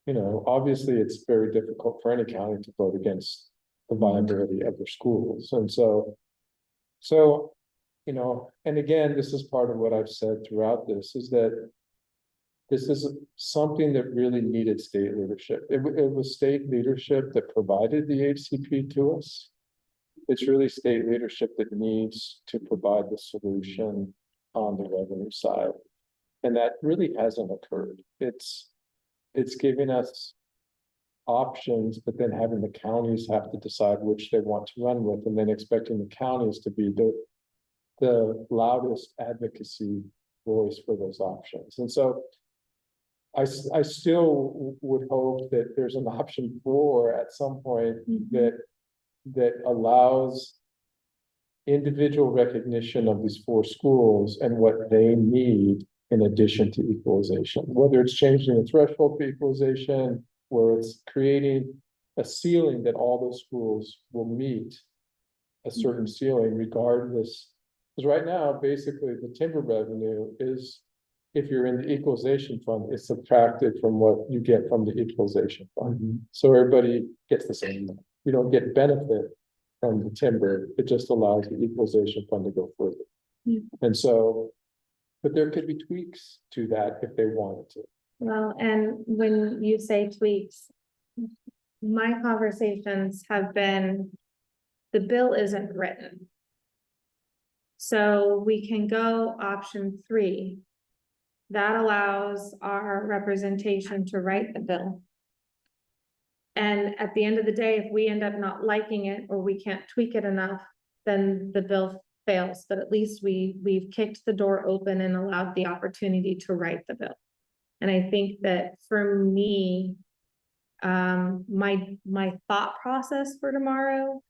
obviously it's very difficult for any county to vote against the viability of their schools. And so, and again, this is part of what I've said throughout this, is that this is something that really needed state leadership. It was state leadership that provided the HCP to us. It's really state leadership that needs to provide the solution on the revenue side. And that really hasn't occurred. It's giving us options, but then having the counties have to decide which they want to run with, and then expecting the counties to be the loudest advocacy voice for those options. And so I still would hope that there's an option 4 at some point that allows individual recognition of these 4 schools and what they need in addition to equalization, whether it's changing the threshold for equalization, where it's creating a ceiling that all those schools will meet, a certain ceiling regardless. Because right now, basically, the timber revenue is, if you're in the equalization fund, it's subtracted from what you get from the equalization fund. So everybody gets the same. You don't get benefit from the timber. It just allows the equalization fund to go further. Yeah. And so, but there could be tweaks to that if they wanted to. Well, and when you say tweaks, my conversations have been, the bill isn't written. So we can go option 3. That allows our representation to write the bill. And at the end of the day, if we end up not liking it, or we can't tweak it enough, then the bill fails. But at least we've kicked the door open and allowed the opportunity to write the bill. And I think that for me, my thought process for tomorrow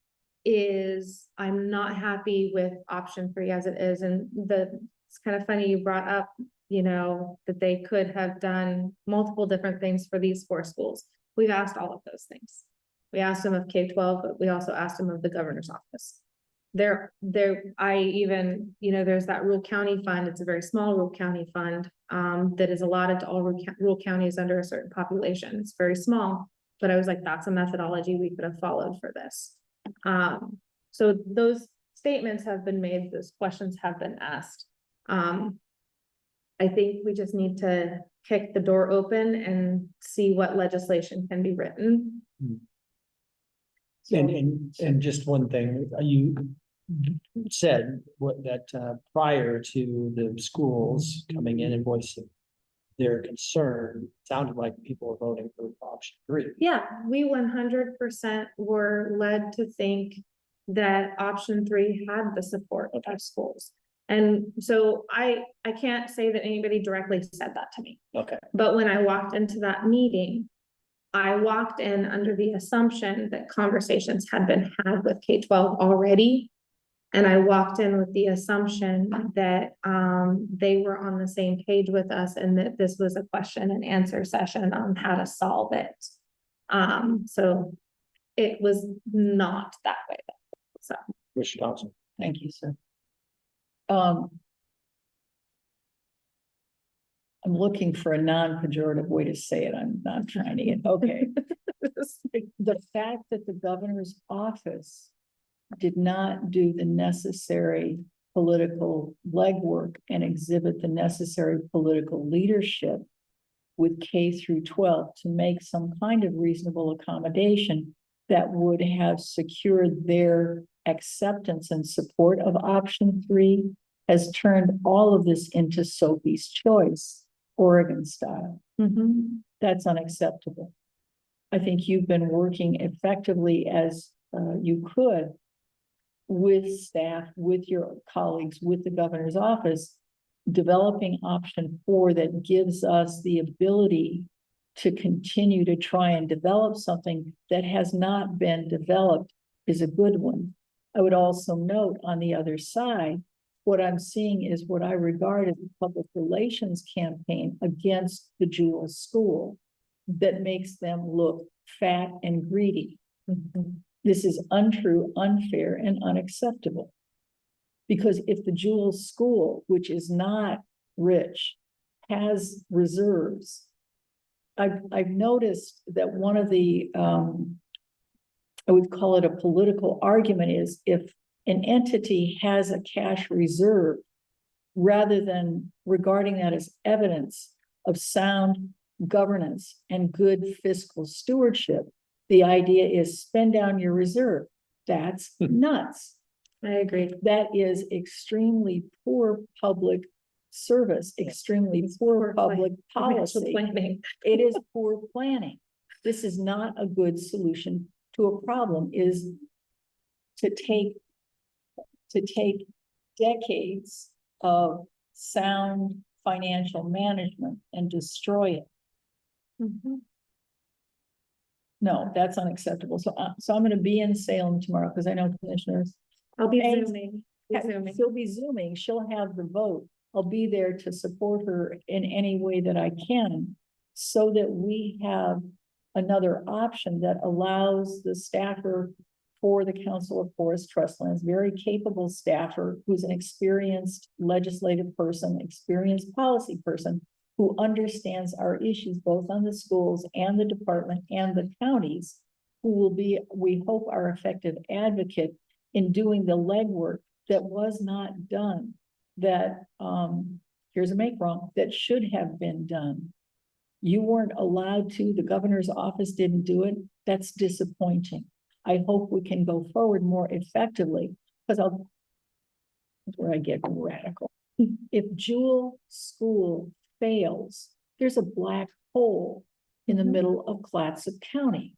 is I'm not happy with option 3 as it is. And it's kind of funny you brought up, that they could have done multiple different things for these 4 schools. We've asked all of those things. We asked them of K-12, but we also asked them of the governor's office. I even, there's that rural county fund, it's a very small rural county fund, that is allotted to all rural counties under a certain population, it's very small. But I was like, that's a methodology we could have followed for this. So those statements have been made, those questions have been asked. I think we just need to kick the door open and see what legislation can be written. And just one thing, you said prior to the schools coming in and voicing their concern, sounded like people were voting for option 3. Yeah, we 100% were led to think that option 3 had the support of our schools. And so I can't say that anybody directly said that to me. Okay. But when I walked into that meeting, I walked in under the assumption that conversations had been had with K-12 already. And I walked in with the assumption that they were on the same page with us and that this was a question and answer session on how to solve it. So it was not that way. So. Mr. Thompson. Thank you, sir. I'm looking for a non-pejorative way to say it. I'm not trying to get, okay. The fact that the governor's office did not do the necessary political legwork and exhibit the necessary political leadership with K-12 to make some kind of reasonable accommodation that would have secured their acceptance and support of option 3 has turned all of this into Sophie's choice, Oregon style. That's unacceptable. I think you've been working effectively as you could with staff, with your colleagues, with the governor's office, developing option 4 that gives us the ability to continue to try and develop something that has not been developed is a good one. I would also note on the other side, what I'm seeing is what I regard as a public relations campaign against the Jewel School that makes them look fat and greedy. This is untrue, unfair, and unacceptable. Because if the Jewel School, which is not rich, has reserves, I've noticed that one of the, I would call it a political argument, is if an entity has a cash reserve, rather than regarding that as evidence of sound governance and good fiscal stewardship, the idea is spend down your reserve. That's nuts. I agree. That is extremely poor public service, extremely poor public policy. Planning. It is poor planning. This is not a good solution to a problem, is to take decades of sound financial management and destroy it. No, that's unacceptable. So I'm going to be in Salem tomorrow because I know commissioners. I'll be And- zooming. She'll be zooming. She'll have the vote. I'll be there to support her in any way that I can, so that we have another option that allows the staffer for the Council of Forest Trust Lands, very capable staffer who's an experienced legislative person, experienced policy person, who understands our issues both on the schools and the department and the counties, who will be, we hope, our effective advocate in doing the legwork that was not done, that, here's a make wrong, that should have been done. You weren't allowed to, the governor's office didn't do it. That's disappointing. I hope we can go forward more effectively, because where I get radical. If Jewel School fails, there's a black hole in the middle of Clatsop County.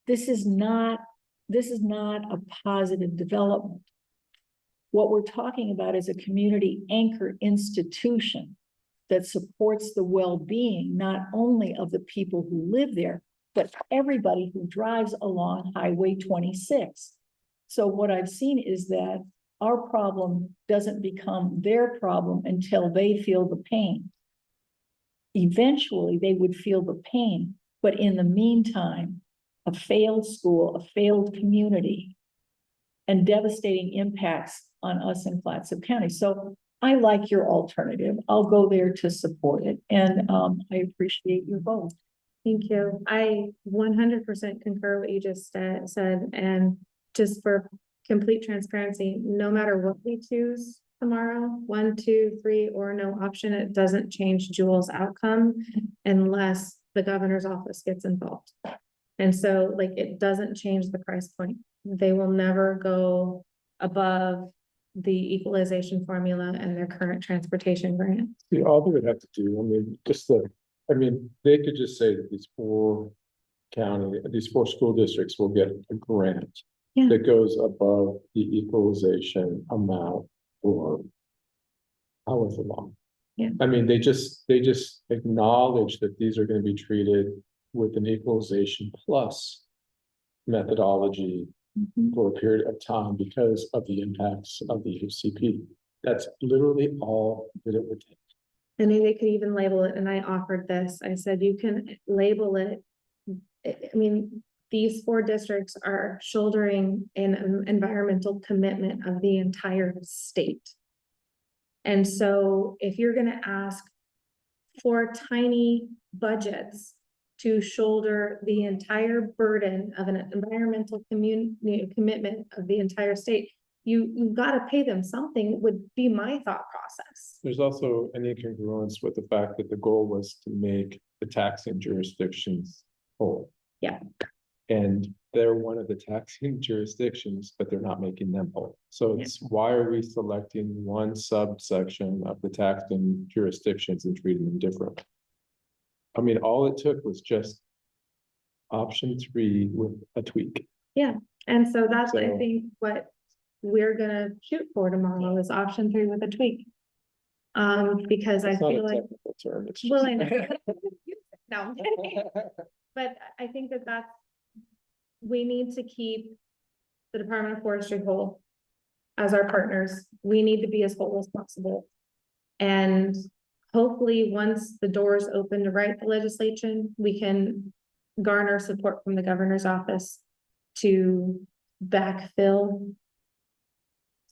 This is not a positive development. What we're talking about is a community anchor institution that supports the well-being, not only of the people who live there, but everybody who drives along Highway 26. So what I've seen is that our problem doesn't become their problem until they feel the pain. Eventually, they would feel the pain, but in the meantime, a failed school, a failed community, and devastating impacts on us in Clatsop County. So I like your alternative. I'll go there to support it, and I appreciate your vote. Thank you. I 100% concur what you just said, and just for complete transparency, no matter what we choose tomorrow, 1, 2, 3, or no option, it doesn't change Jules' outcome unless the governor's office gets involved. And so, like, it doesn't change the price point. They will never go above the equalization formula and their current transportation grant. See, all they would have to do, I mean, they could just say that these four school districts will get a grant. Yeah. That goes above the equalization amount for however long. Yeah. I mean, they just acknowledge that these are gonna be treated with an equalization plus methodology for a period of time because of the impacts of the UCP. That's literally all that it would take. And then they could even label it, and I offered this, I said, you can label it. I mean, these 4 districts are shouldering an environmental commitment of the entire state. And so if you're gonna ask for tiny budgets to shoulder the entire burden of an environmental commitment of the entire state, you've got to pay them something, would be my thought process. There's also an incongruence with the fact that the goal was to make the taxing jurisdictions whole. Yeah. And they're one of the taxing jurisdictions, but they're not making them whole. So it's why are we selecting one subsection of the taxing jurisdictions and treating them differently? I mean, all it took was just option 3 with a tweak. And so that's, I So- think, what we're gonna shoot for tomorrow is option 3 with a tweak. Because I It's not a feel like, technical term, it's well, just. I know. No, I'm kidding. But I think that we need to keep the Department of Forestry whole as our partners. We need to be as whole as possible. And hopefully, once the doors open to write the legislation, we can garner support from the governor's office to backfill.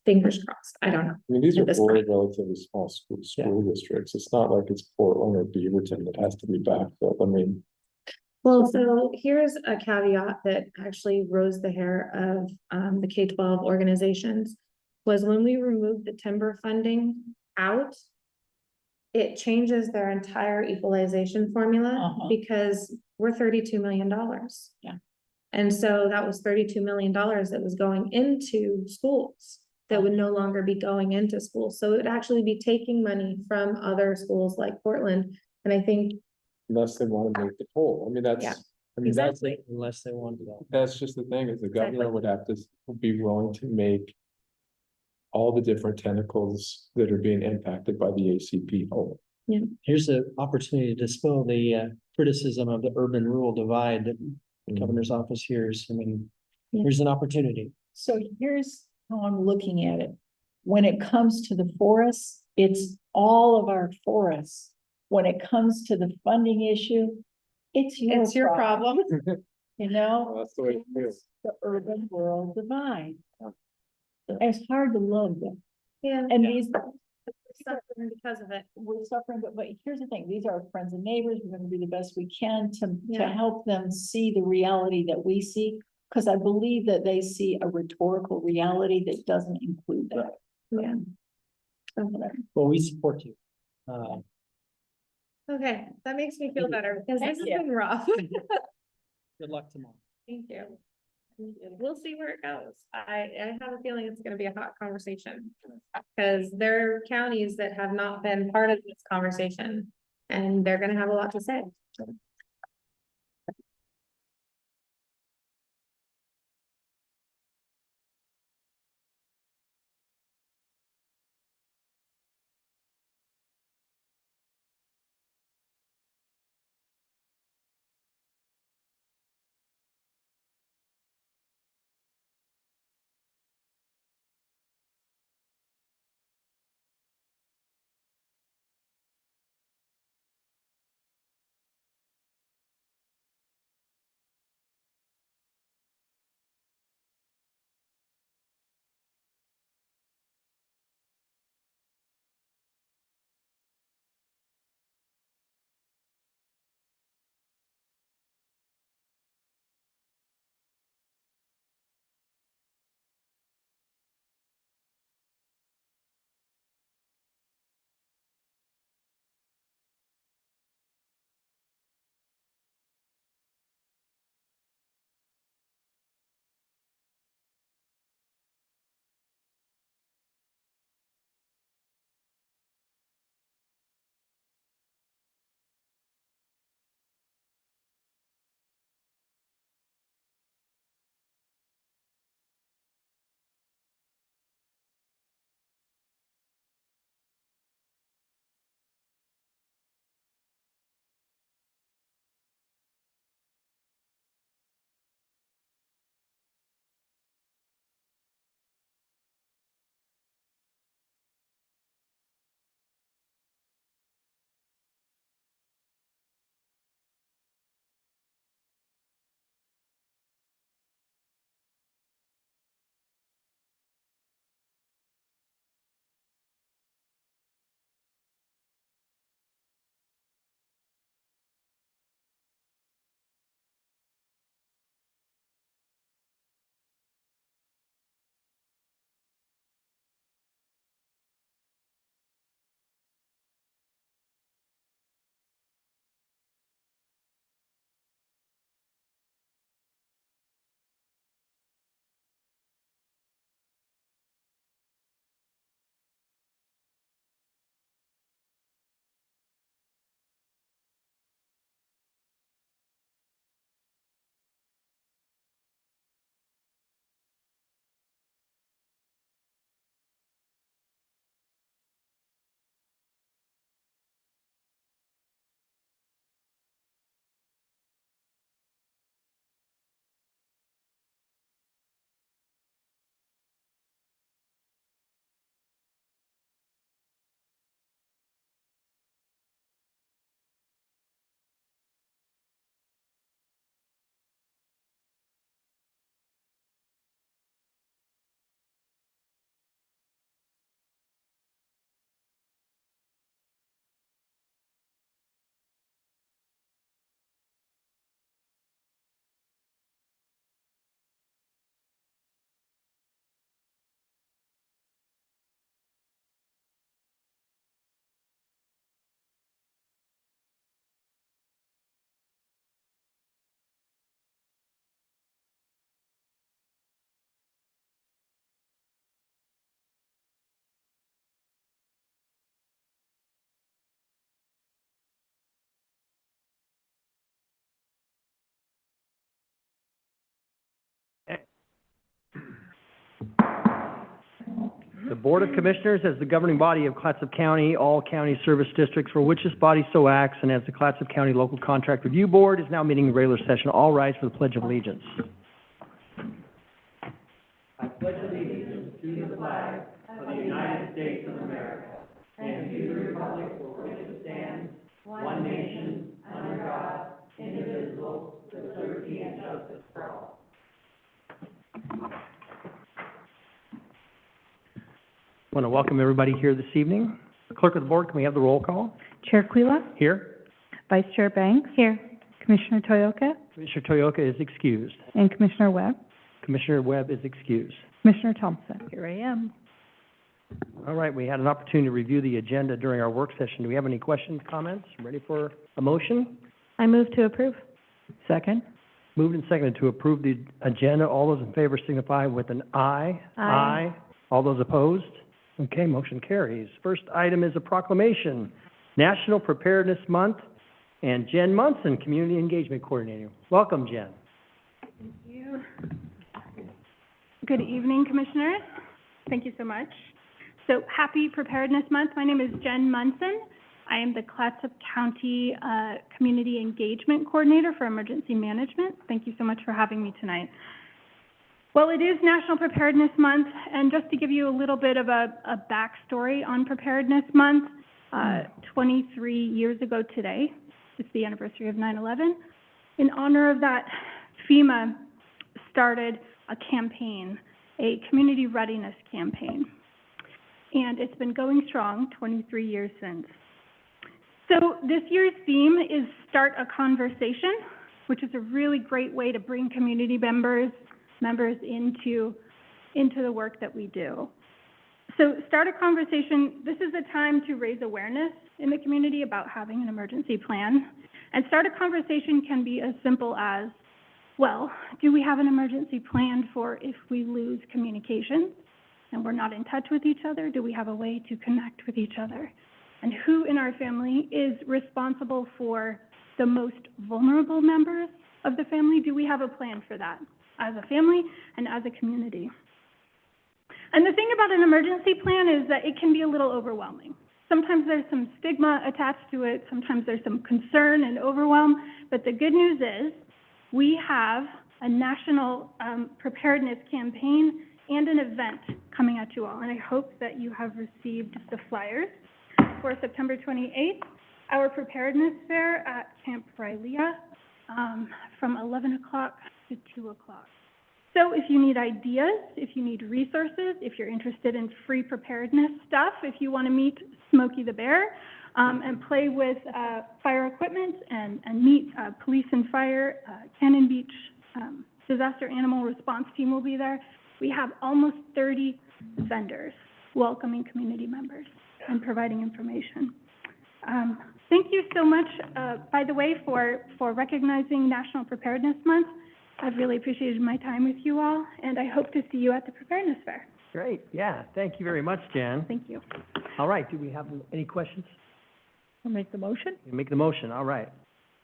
Fingers crossed. I don't know. I mean, these at are this 4 point. relatively small school districts. It's not like it's Portland or Beaverton that has to be backfilled. I mean, Well, so here's a caveat that actually rose the hair of the K-12 organizations. Was when we removed the timber funding out, it changes their entire equalization formula because we're $32 million. Yeah. And so that was $32 million that was going into schools that would no longer be going into schools. So it would actually be taking money from other schools like Portland. And I think unless they want to make the poll. I mean, that's, Yeah. I mean, that's, Unless they want to go. that's just the thing is the Exactly. governor would have to be willing to make all the different tentacles that are being impacted by the ACP whole. Here's an opportunity to dispel the criticism of the urban-rural divide that the governor's office hears. I mean, Yeah. here's an opportunity. So here's how I'm looking at it. When it comes to the forests, it's all of our forests. When it comes to the funding issue, it's your problem, you know? Well, that's the way it feels. It's the urban rural divide. It's hard to love them. Yeah. And these, Suffering because of it. we're suffering, but here's the thing, these are our friends and neighbors. We're gonna do the best we can to Yeah. help them see the reality that we see. Cause I believe that they see a rhetorical reality that doesn't include that. Yeah. Well, we support you. Okay, that makes me feel better because this has Thank you. been rough. Good luck tomorrow. Thank you. We'll see where it goes. I have a feeling it's gonna be a hot conversation. Cause there are counties that have not been part of this conversation and they're gonna have a lot to say. The Board of Commissioners, as the governing body of Clatsop County, all county service districts for which this body so acts, and as the Clatsop County Local Contract Review Board, is now meeting in regular session. All rise for the Pledge of Allegiance. I pledge allegiance to the flag of the United States of America and to the republic for which it stands, one nation, under God, indivisible, with liberty and justice for all. I want to welcome everybody here this evening. Clerk of the Board, can we have the roll call? Chair Quila, Here. Vice Chair Banks. Here. Commissioner Toyoka Commissioner Toyoka is excused. and Commissioner Webb. Commissioner Webb is excused. Commissioner Thompson. Here I am. All right, we had an opportunity to review the agenda during our work session. Do we have any questions, comments? Ready for a motion? I move to approve. Second. Moved and seconded to approve the agenda. All those in favor signify with an aye. Aye. All those opposed? Okay, motion carries. First item is a proclamation, National Preparedness Month, and Jen Munson, Community Engagement Coordinator. Welcome, Jen. Thank you. Good evening, Commissioners. Thank you so much. So happy Preparedness Month. My name is Jen Munson. I am the Clatsop County Community Engagement Coordinator for Emergency Management. Thank you so much for having me tonight. Well, it is National Preparedness Month, and just to give you a little bit of a backstory on Preparedness Month, 23 years ago today, it's the anniversary of 9/11. In honor of that, FEMA started a campaign, a community readiness campaign. And it's been going strong 23 years since. So this year's theme is Start a Conversation, which is a really great way to bring community members into the work that we do. So Start a Conversation, this is a time to raise awareness in the community about having an emergency plan. And Start a Conversation can be as simple as, well, do we have an emergency plan for if we lose communication and we're not in touch with each other? Do we have a way to connect with each other? And who in our family is responsible for the most vulnerable members of the family? Do we have a plan for that as a family and as a community? And the thing about an emergency plan is that it can be a little overwhelming. Sometimes there's some stigma attached to it. Sometimes there's some concern and overwhelm. But the good news is we have a national preparedness campaign and an event coming at you all. And I hope that you have received the flyers for September 28th, our preparedness fair at Camp Rylea from 11 o'clock to 2 o'clock. So if you need ideas, if you need resources, if you're interested in free preparedness stuff, if you want to meet Smokey the Bear and play with fire equipment and meet police and fire, Cannon Beach Disaster Animal Response Team will be there. We have almost 30 vendors welcoming community members and providing information. Thank you so much, by the way, for recognizing National Preparedness Month. I've really appreciated my time with you all, and I hope to see you at the Preparedness Fair. Great, yeah, thank you very much, Jen. Thank you. All right, do we have any questions? I'll make the motion. You make the motion, all right.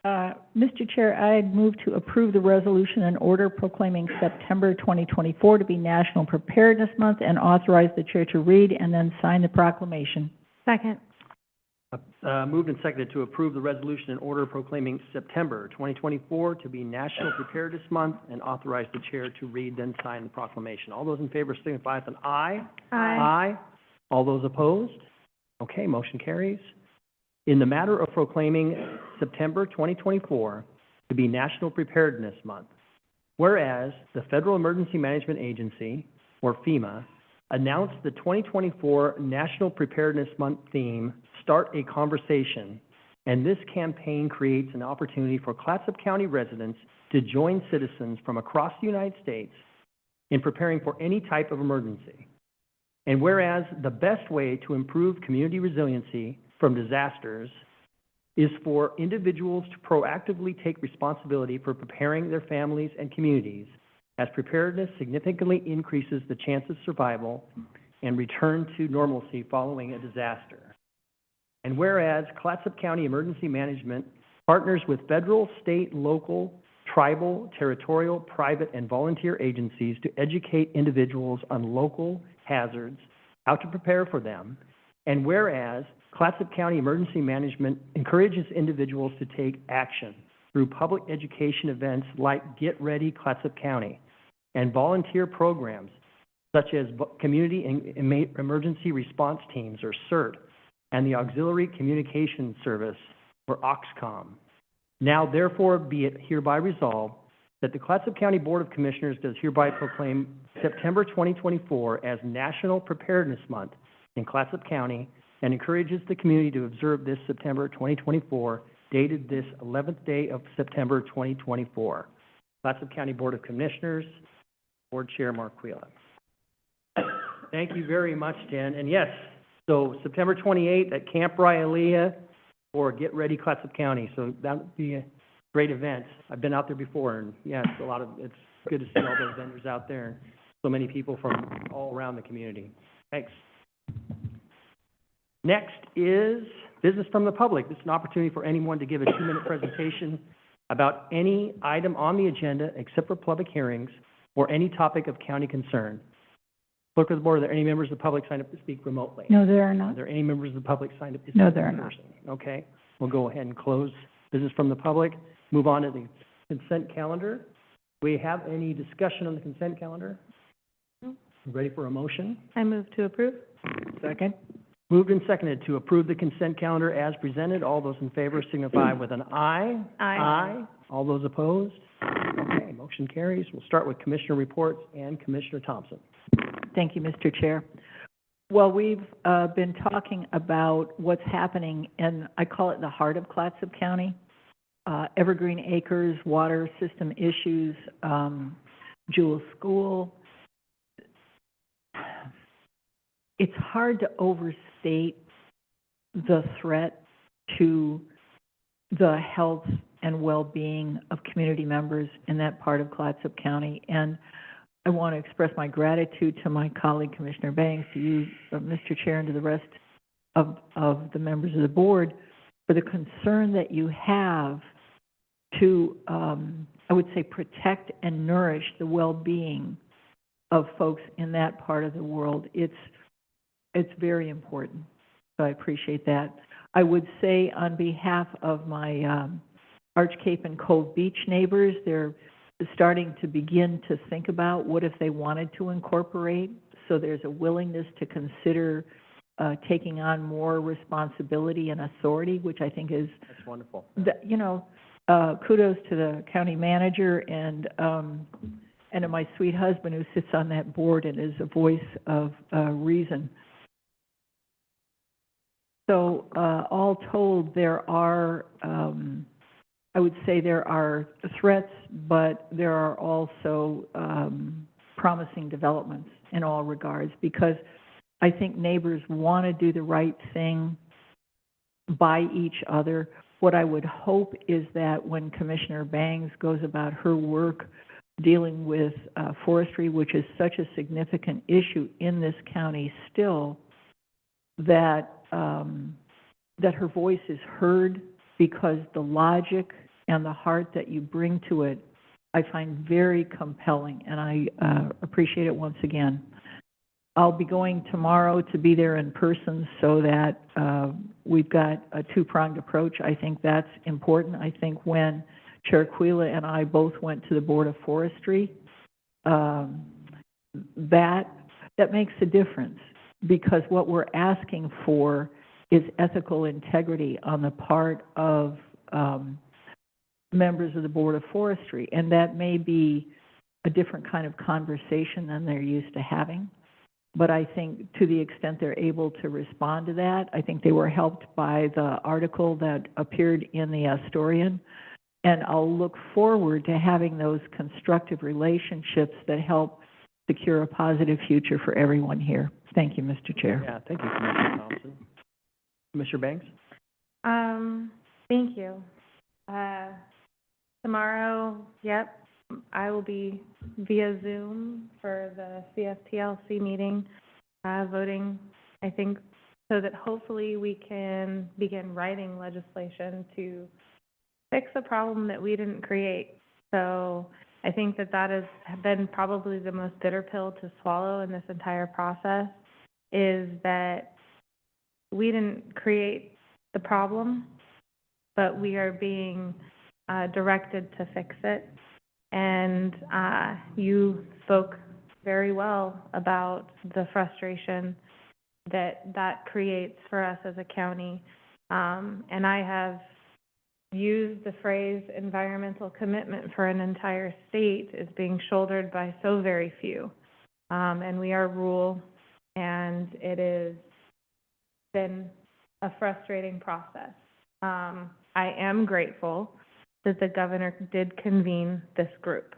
Mr. Chair, I'd move to approve the resolution and order proclaiming September 2024 to be National Preparedness Month and authorize the chair to read and then sign the proclamation. Second. Moved and seconded to approve the resolution and order proclaiming September 2024 to be National Preparedness Month and authorize the chair to read then sign the proclamation. All those in favor signify with an aye. Aye. Aye. All those opposed? Okay, motion carries. In the matter of proclaiming September 2024 to be National Preparedness Month, whereas the Federal Emergency Management Agency, or FEMA, announced the 2024 National Preparedness Month theme, Start a Conversation, and this campaign creates an opportunity for Clatsop County residents to join citizens from across the United States in preparing for any type of emergency. And whereas the best way to improve community resiliency from disasters is for individuals to proactively take responsibility for preparing their families and communities, as preparedness significantly increases the chance of survival and return to normalcy following a disaster. And whereas Clatsop County Emergency Management partners with federal, state, local, tribal, territorial, private, and volunteer agencies to educate individuals on local hazards, how to prepare for them. And whereas Clatsop County Emergency Management encourages individuals to take action through public education events like Get Ready Clatsop County and volunteer programs such as Community Emergency Response Teams, or CERT, and the Auxiliary Communication Service, or OXCOM. Now therefore be it hereby resolved that the Clatsop County Board of Commissioners does hereby proclaim September 2024 as National Preparedness Month in Clatsop County and encourages the community to observe this September 2024, dated this 11th day of September 2024. Clatsop County Board of Commissioners, Board Chair Marquila. Thank you very much, Jen. And yes, so September 28th at Camp Raialea for Get Ready Clatsop County. So that would be a great event. I've been out there before, and yes, it's good to see all those vendors out there and so many people from all around the community. Thanks. Next is business from the public. This is an opportunity for anyone to give a 2-minute presentation about any item on the agenda except for public hearings or any topic of county concern. Clerk of the Board, are there any members of the public signed up to speak remotely? No, there are Are not. there any members of the public signed up to speak? No, there are in not. person? Okay, we'll go ahead and close business from the public. Move on to the consent calendar. We have any discussion on the consent calendar? Ready for a motion? I move to approve. Second. Moved and seconded to approve the consent calendar as presented. All those in favor signify with an aye. Aye. All those opposed? Okay, motion carries. We'll start with Commissioner reports and Commissioner Thompson. Thank you, Mr. Chair. Well, we've been talking about what's happening in, I call it the heart of Clatsop County. Evergreen Acres, water system issues, Jewel School. It's hard to overstate the threat to the health and well-being of community members in that part of Clatsop County. And I want to express my gratitude to my colleague, Commissioner Banks, to you, Mr. Chair, and to the rest of the members of the board for the concern that you have to, I would say, protect and nourish the well-being of folks in that part of the world. It's very important, so I appreciate that. I would say on behalf of my Arch Cape and Cove Beach neighbors, they're starting to begin to think about what if they wanted to incorporate. So there's a willingness to consider taking on more responsibility and authority, which I think is, That's wonderful. kudos to the county manager and to my sweet husband who sits on that board and is a voice of reason. So all told, there are, I would say there are threats, but there are also promising developments in all regards, because I think neighbors want to do the right thing by each other. What I would hope is that when Commissioner Bangs goes about her work dealing with forestry, which is such a significant issue in this county still, that that her voice is heard, because the logic and the heart that you bring to it, I find very compelling, and I appreciate it once again. I'll be going tomorrow to be there in person so that we've got a two-pronged approach. I think that's important. I think when Chair Aquila and I both went to the Board of Forestry, that makes a difference, because what we're asking for is ethical integrity on the part of members of the Board of Forestry, and that may be a different kind of conversation than they're used to having. But I think to the extent they're able to respond to that, I think they were helped by the article that appeared in the Astorian, and I'll look forward to having those constructive relationships that help secure a positive future for everyone here. Thank you, Mr. Chair. Yeah, thank you, Commissioner Thompson. Commissioner Banks? Thank you. Tomorrow, yep, I will be via Zoom for the CFTLC meeting, voting, I think, so that hopefully we can begin writing legislation to fix a problem that we didn't create. So I think that that has been probably the most bitter pill to swallow in this entire process, is that we didn't create the problem, but we are being directed to fix it. And you spoke very well about the frustration that that creates for us as a county. And I have used the phrase environmental commitment for an entire state is being shouldered by so very few. And we are rural, and it has been a frustrating process. I am grateful that the governor did convene this group.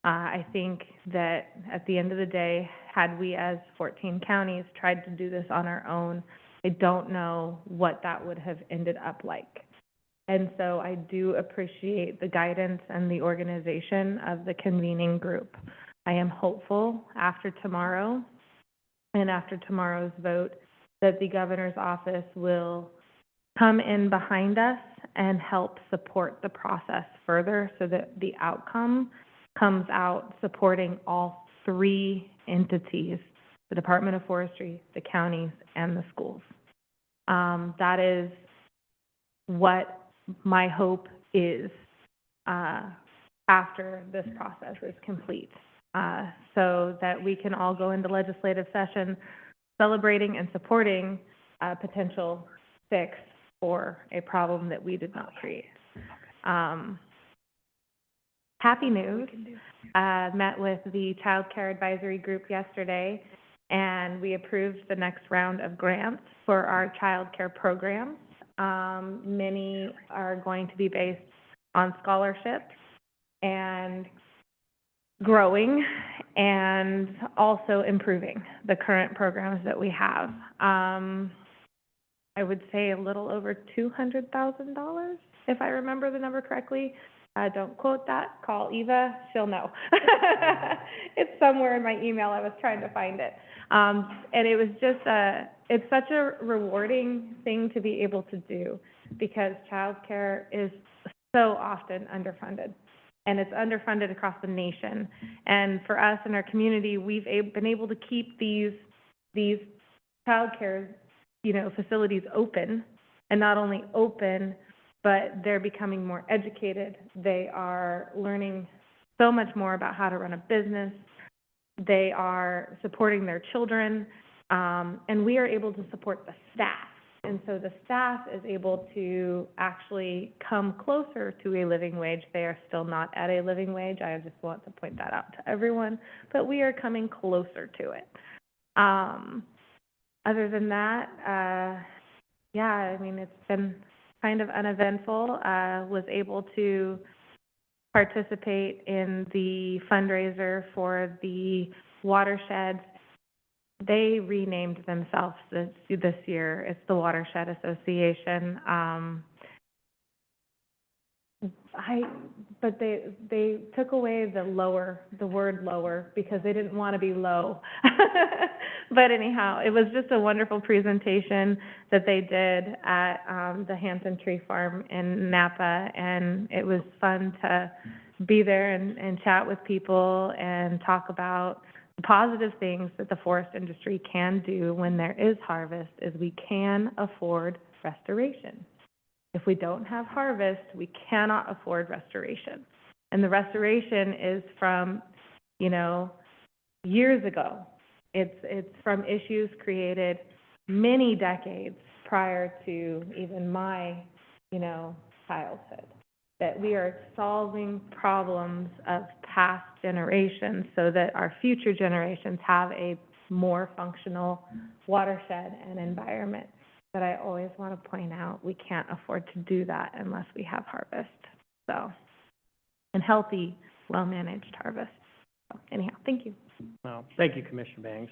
I think that at the end of the day, had we as 14 counties tried to do this on our own, I don't know what that would have ended up like. And so I do appreciate the guidance and the organization of the convening group. I am hopeful after tomorrow and after tomorrow's vote that the governor's office will come in behind us and help support the process further so that the outcome comes out supporting all three entities, the Department of Forestry, the counties, and the schools. That is what my hope is after this process is complete, so that we can all go into legislative session celebrating and supporting a potential fix for a problem that we did not create. Happy news, met with the Child Care Advisory Group yesterday, and we approved the next round of grants for our child care programs. Many are going to be based on scholarships and growing and also improving the current programs that we have. I would say a little over $200,000, if I remember the number correctly. Don't quote that. Call Eva. She'll know. It's somewhere in my email. I was trying to find it. And it was just it's such a rewarding thing to be able to do, because childcare is so often underfunded, and it's underfunded across the nation. And for us in our community, we've been able to keep these childcare, facilities open, and not only open, but they're becoming more educated. They are learning so much more about how to run a business. They are supporting their children, and we are able to support the staff. And so the staff is able to actually come closer to a living wage. They are still not at a living wage. I just want to point that out to everyone, but we are coming closer to it. Other than that, it's been kind of uneventful. Was able to participate in the fundraiser for the watershed. They renamed themselves this year. It's the Watershed Association. But they took away the word lower, because they didn't want to be low. But anyhow, it was just a wonderful presentation that they did at the Hampton Tree Farm in Napa, and it was fun to be there and chat with people and talk about the positive things that the forest industry can do when there is harvest, is we can afford restoration. If we don't have harvest, we cannot afford restoration. And the restoration is from, years ago. It's from issues created many decades prior to even my, childhood. That we are solving problems of past generations so that our future generations have a more functional watershed and environment. But I always want to point out, we can't afford to do that unless we have harvest. So, and healthy, well-managed harvest. So anyhow, thank you. Well, thank you, Commissioner Banks.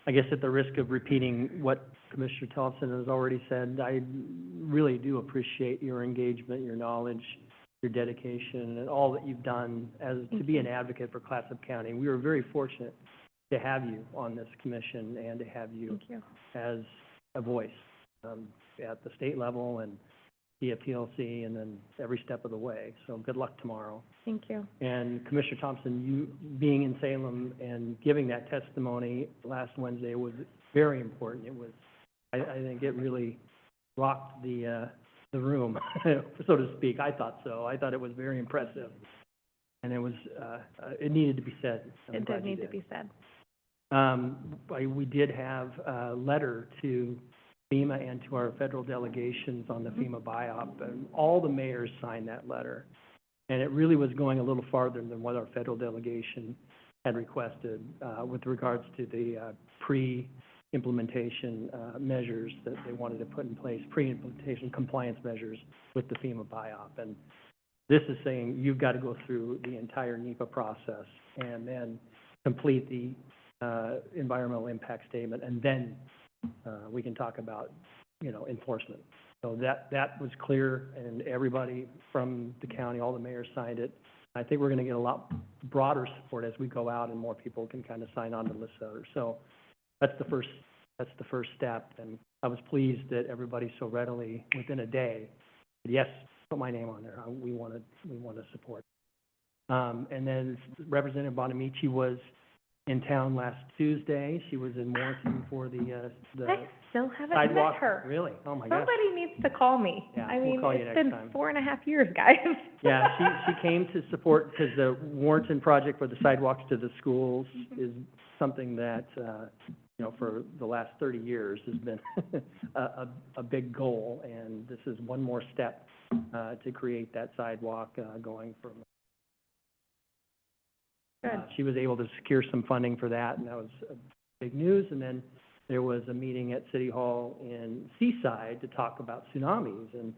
I guess at the risk of repeating what Commissioner Thompson has already said, I really do appreciate your engagement, your knowledge, your dedication, and all that you've done to be an advocate for Clatsop County. We were very fortunate to have you on this commission and to have you as a voice at the state level and TFTLC and then every step of the way. So good luck tomorrow. Thank you. And Commissioner Thompson, you being in Salem and giving that testimony last Wednesday was very important. It was, I think it really rocked the room, so to speak. I thought so. I thought it was very impressive. And it was, it needed to be said. I'm It glad did you need to be said. We did have a letter to FEMA and to our federal delegations on the FEMA BIOP, and all the mayors signed that letter. And it really was going a little farther than what our federal delegation had requested, with regards to the, pre-implementation, measures that they wanted to put in place, pre-implementation compliance measures with the FEMA BIOP. And this is saying you've got to go through the entire NEPA process and then complete the, environmental impact statement, and then, we can talk about, enforcement. So that was clear, and everybody from the county, all the mayors signed it. I think we're going to get a lot broader support as we go out, and more people can kind of sign on to the list others. So that's the first step, and I was pleased that everybody so readily, within a day, said, yes, put my name on there. We want to support. And then Representative Bonamici was in town last Tuesday. She was in Warrenton for the I still haven't sidewalk. met her. Really? Oh, my gosh. Somebody needs to call me. Yeah, I we'll mean, call you it's next been time. 4.5 years, guys. Yeah, she came to support, because the Warrenton project for the sidewalks to the schools is something that, for the last 30 years has been a big goal, and this is one more step to create that sidewalk going from. Good. She was able to secure some funding for that, and that was big news. And then there was a meeting at City Hall in Seaside to talk about tsunamis, and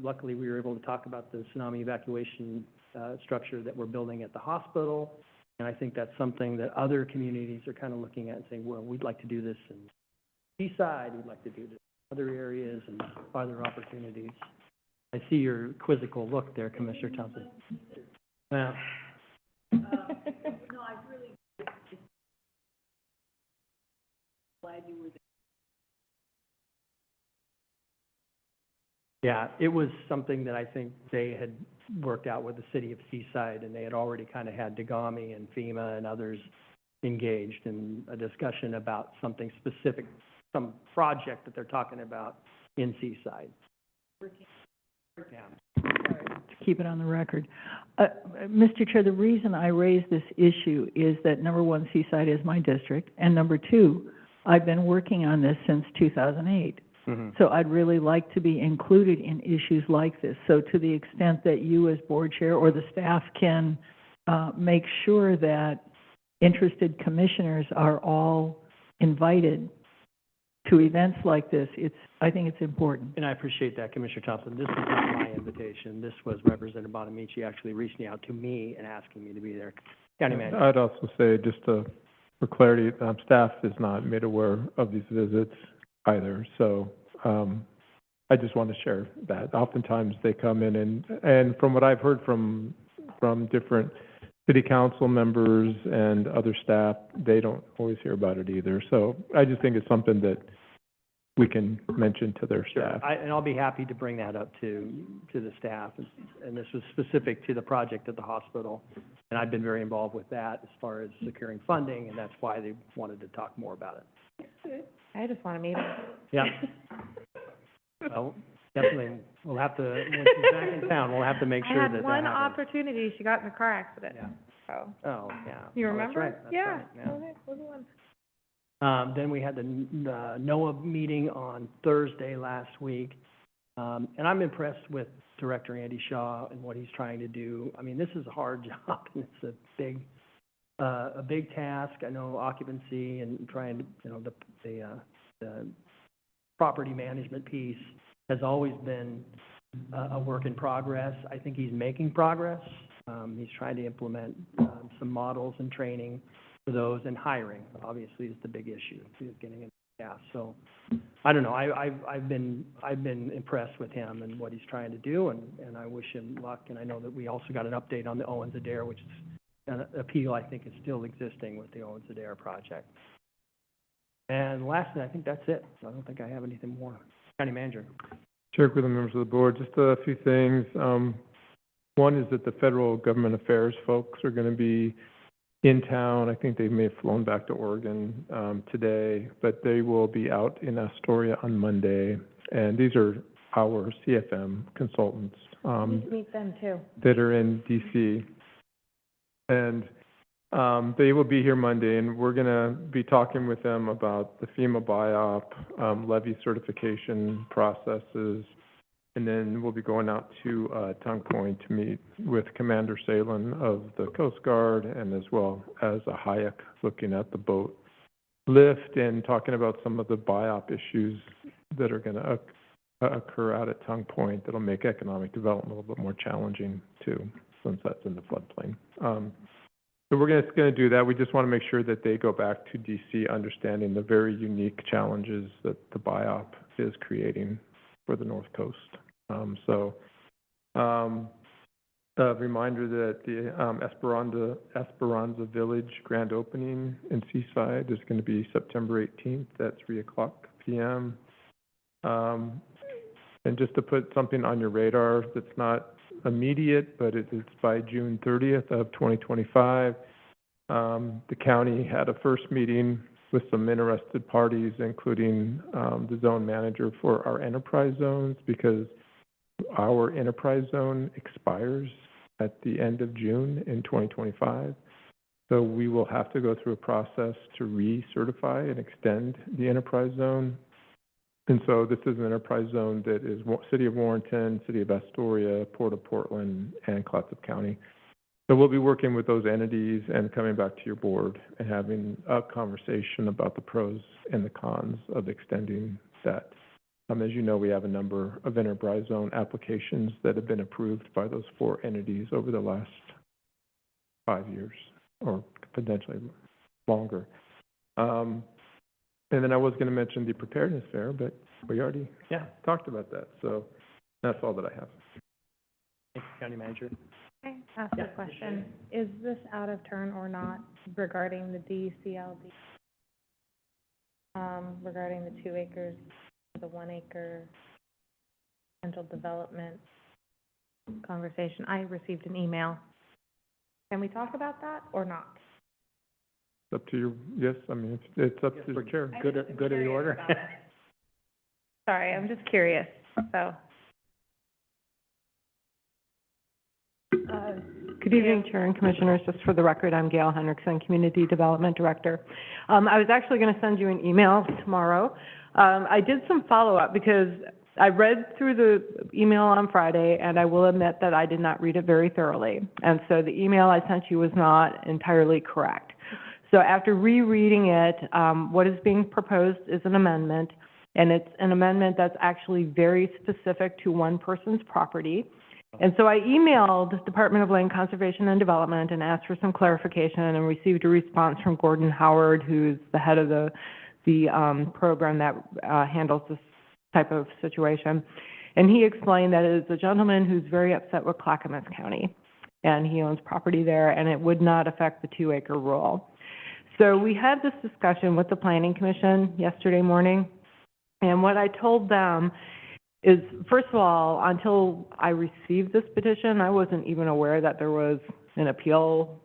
luckily we were able to talk about the tsunami evacuation structure that we're building at the hospital. And I think that's something that other communities are kind of looking at and saying, well, we'd like to do this in Seaside, we'd like to do this in other areas and other opportunities. I see your quizzical look there, Commissioner Thompson. Yeah. No, I really, glad you were there. Yeah, it was something that I think they had worked out with the city of Seaside, and they had already kind of had Dagami and FEMA and others engaged in a discussion about something specific, some project that they're talking about in Seaside. Yeah. To keep it on the record. Mr. Chair, the reason I raise this issue is that, number one, Seaside is my district, and number two, I've been working on this since 2008. Mm-hmm. So I'd really like to be included in issues like this. So to the extent that you as board chair or the staff can make sure that interested commissioners are all invited to events like this, I think it's important. And I appreciate that, Commissioner Thompson. This was not my invitation. This was Representative Bonamici actually reaching out to me and asking me to be there. County Manager. I'd also say, just for clarity, staff is not made aware of these visits either, so, I just want to share that. Oftentimes they come in and from what I've heard from different city council members and other staff, they don't always hear about it either. So I just think it's something that we can mention to their staff. And I'll be happy to bring that up to the staff. And this was specific to the project at the hospital. And I've been very involved with that as far as securing funding, and that's why they wanted to talk more about it. I just want to meet her. Yeah. Well, definitely, we'll have to, when she's back in town, we'll have to make I sure had that one happens. opportunity, she got in a car accident, Yeah. so. Oh, yeah. You Oh, that's remember? right, that's Yeah. right, yeah. Okay, we'll do one. Then we had the NOAA meeting on Thursday last week. And I'm impressed with Director Andy Shaw and what he's trying to do. I mean, this is a hard job, and it's a big task. I know occupancy and trying to, the property management piece has always been a work in progress. I think he's making progress. He's trying to implement some models and training for those, and hiring, obviously, is the big issue, is getting in staff. So, I don't know, I've been impressed with him and what he's trying to do, and I wish him luck. And I know that we also got an update on the Owens Adair, which is an appeal I think is still existing with the Owens Adair project. And lastly, I think that's it. I don't think I have anything more. County Manager. Chair, with the members of the board, just a few things. One is that the federal government affairs folks are going to be in town. I think they may have flown back to Oregon today, but they will be out in Astoria on Monday. And these are our CFM consultants Meet them too. that are in DC. And they will be here Monday, and we're going to be talking with them about the FEMA BIOP, levy certification processes. And then we'll be going out to Tongue Point to meet with Commander Salen of the Coast Guard, and as well as a Hayek looking at the boat lift and talking about some of the BIOP issues that are going to occur out at Tongue Point that'll make economic development a little bit more challenging too, since that's in the floodplain. So we're going to do that. We just want to make sure that they go back to DC understanding the very unique challenges that the BIOP is creating for the North Coast. A reminder that the Esperanza Village grand opening in Seaside is going to be September 18th at 3:00 p.m. And just to put something on your radar that's not immediate, but it's by June 30th of 2025. The county had a first meeting with some interested parties, including the zone manager for our enterprise zones, because our enterprise zone expires at the end of June in 2025. So we will have to go through a process to recertify and extend the enterprise zone. And so this is an enterprise zone that is City of Warrenton, City of Astoria, Port of Portland, and Clatsop County. So we'll be working with those entities and coming back to your board and having a conversation about the pros and the cons of extending that. As you know, we have a number of enterprise zone applications that have been approved by those 4 entities over the last 5 years, or potentially longer. And then I was going to mention the preparedness fair, but we already talked about that. So that's all that I have. Thank you, County Manager. Can I ask a question? Is this out of turn or not regarding the DCLD? Regarding the 2 acres, the 1 acre potential development conversation. I received an email. Can we talk about that or not? It's up to you. Yes, I mean, it's up to the chair. Good of the order. Sorry, I'm just curious, so. Good evening, Chair and Commissioners. Just for the record, I'm Gail Henriksen, Community Development Director. I was actually going to send you an email tomorrow. I did some follow-up because I read through the email on Friday, and I will admit that I did not read it very thoroughly. And so the email I sent you was not entirely correct. So after rereading it, what is being proposed is an amendment, and it's an amendment that's actually very specific to one person's property. And so I emailed Department of Land Conservation and Development and asked for some clarification, and received a response from Gordon Howard, who's the head of the program that handles this type of situation. And he explained that it is a gentleman who's very upset with Clackamas County, and he owns property there, and it would not affect the 2 acre rule. So we had this discussion with the Planning Commission yesterday morning, and what I told them is, first of all, until I received this petition, I wasn't even aware that there was an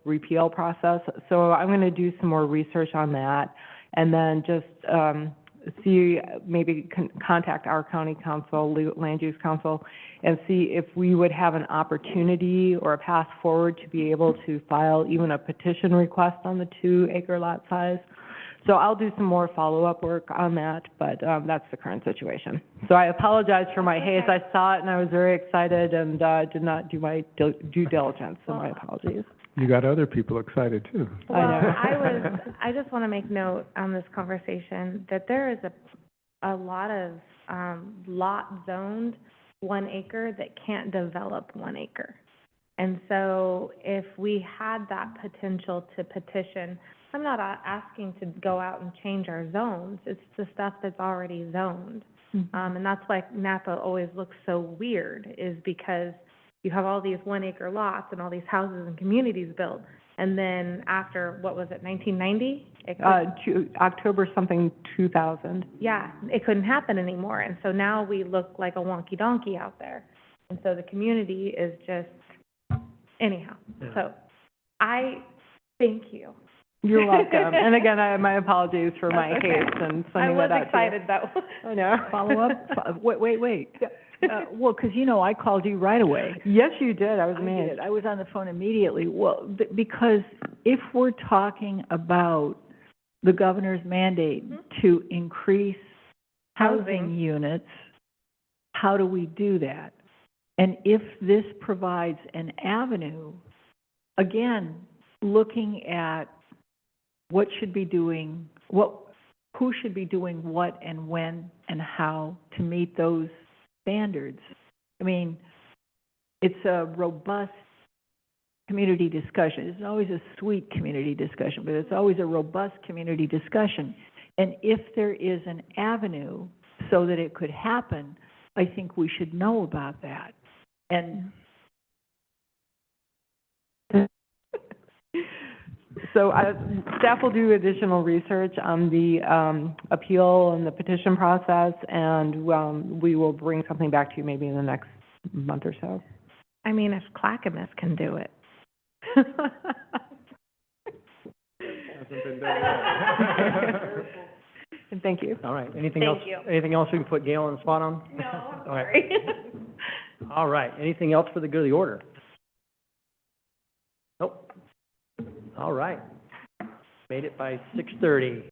repeal process. So I'm going to do some more research on that, and then just see, maybe contact our county council, land use council, and see if we would have an opportunity or a path forward to be able to file even a petition request on the 2 acre lot size. So I'll do some more follow-up work on that, but that's the current situation. So I apologize for my haste. I saw it and I was very excited and did not do my due diligence, so my apologies. You got other people excited too. Well, I just want to make note on this conversation that there is a lot of lot zoned 1 acre that can't develop 1 acre. And so if we had that potential to petition, I'm not asking to go out and change our zones. It's the stuff that's already zoned. Mm-hmm. And that's why Napa always looks so weird, is because you have all these 1 acre lots and all these houses and communities built, And then after, what was it, 1990? October something 2000. Yeah, it couldn't happen anymore. And so now we look like a wonky donkey out there. And so the community is just, anyhow. Yeah. So I thank you. You're welcome. And again, my apologies for my That's okay. haste and I sending was that out to you. excited though. I know. Follow up, wait. Well, because I called you right away. Yes, you did. I was I amazed. did. I was on the phone immediately. Well, because if we're talking about the governor's mandate to increase housing Housing. units, how do we do that? And if this provides an avenue, again, looking at what should be doing, who should be doing what and when and how to meet those standards. I mean, it's a robust community discussion. It's always a sweet community discussion, but it's always a robust community discussion. And if there is an avenue so that it could happen, I think we should know about that. And So staff will do additional research on the appeal and the petition process, and we will bring something back to you maybe in the next month or so. I mean, if Clackamas can do it. Hasn't been done yet. And thank you. All right, anything else? Thank you. Anything else we can put Gail on the spot on? No, I'm All right. sorry. All right, anything else for the good of the order? Nope. All right. Made it by 6:30.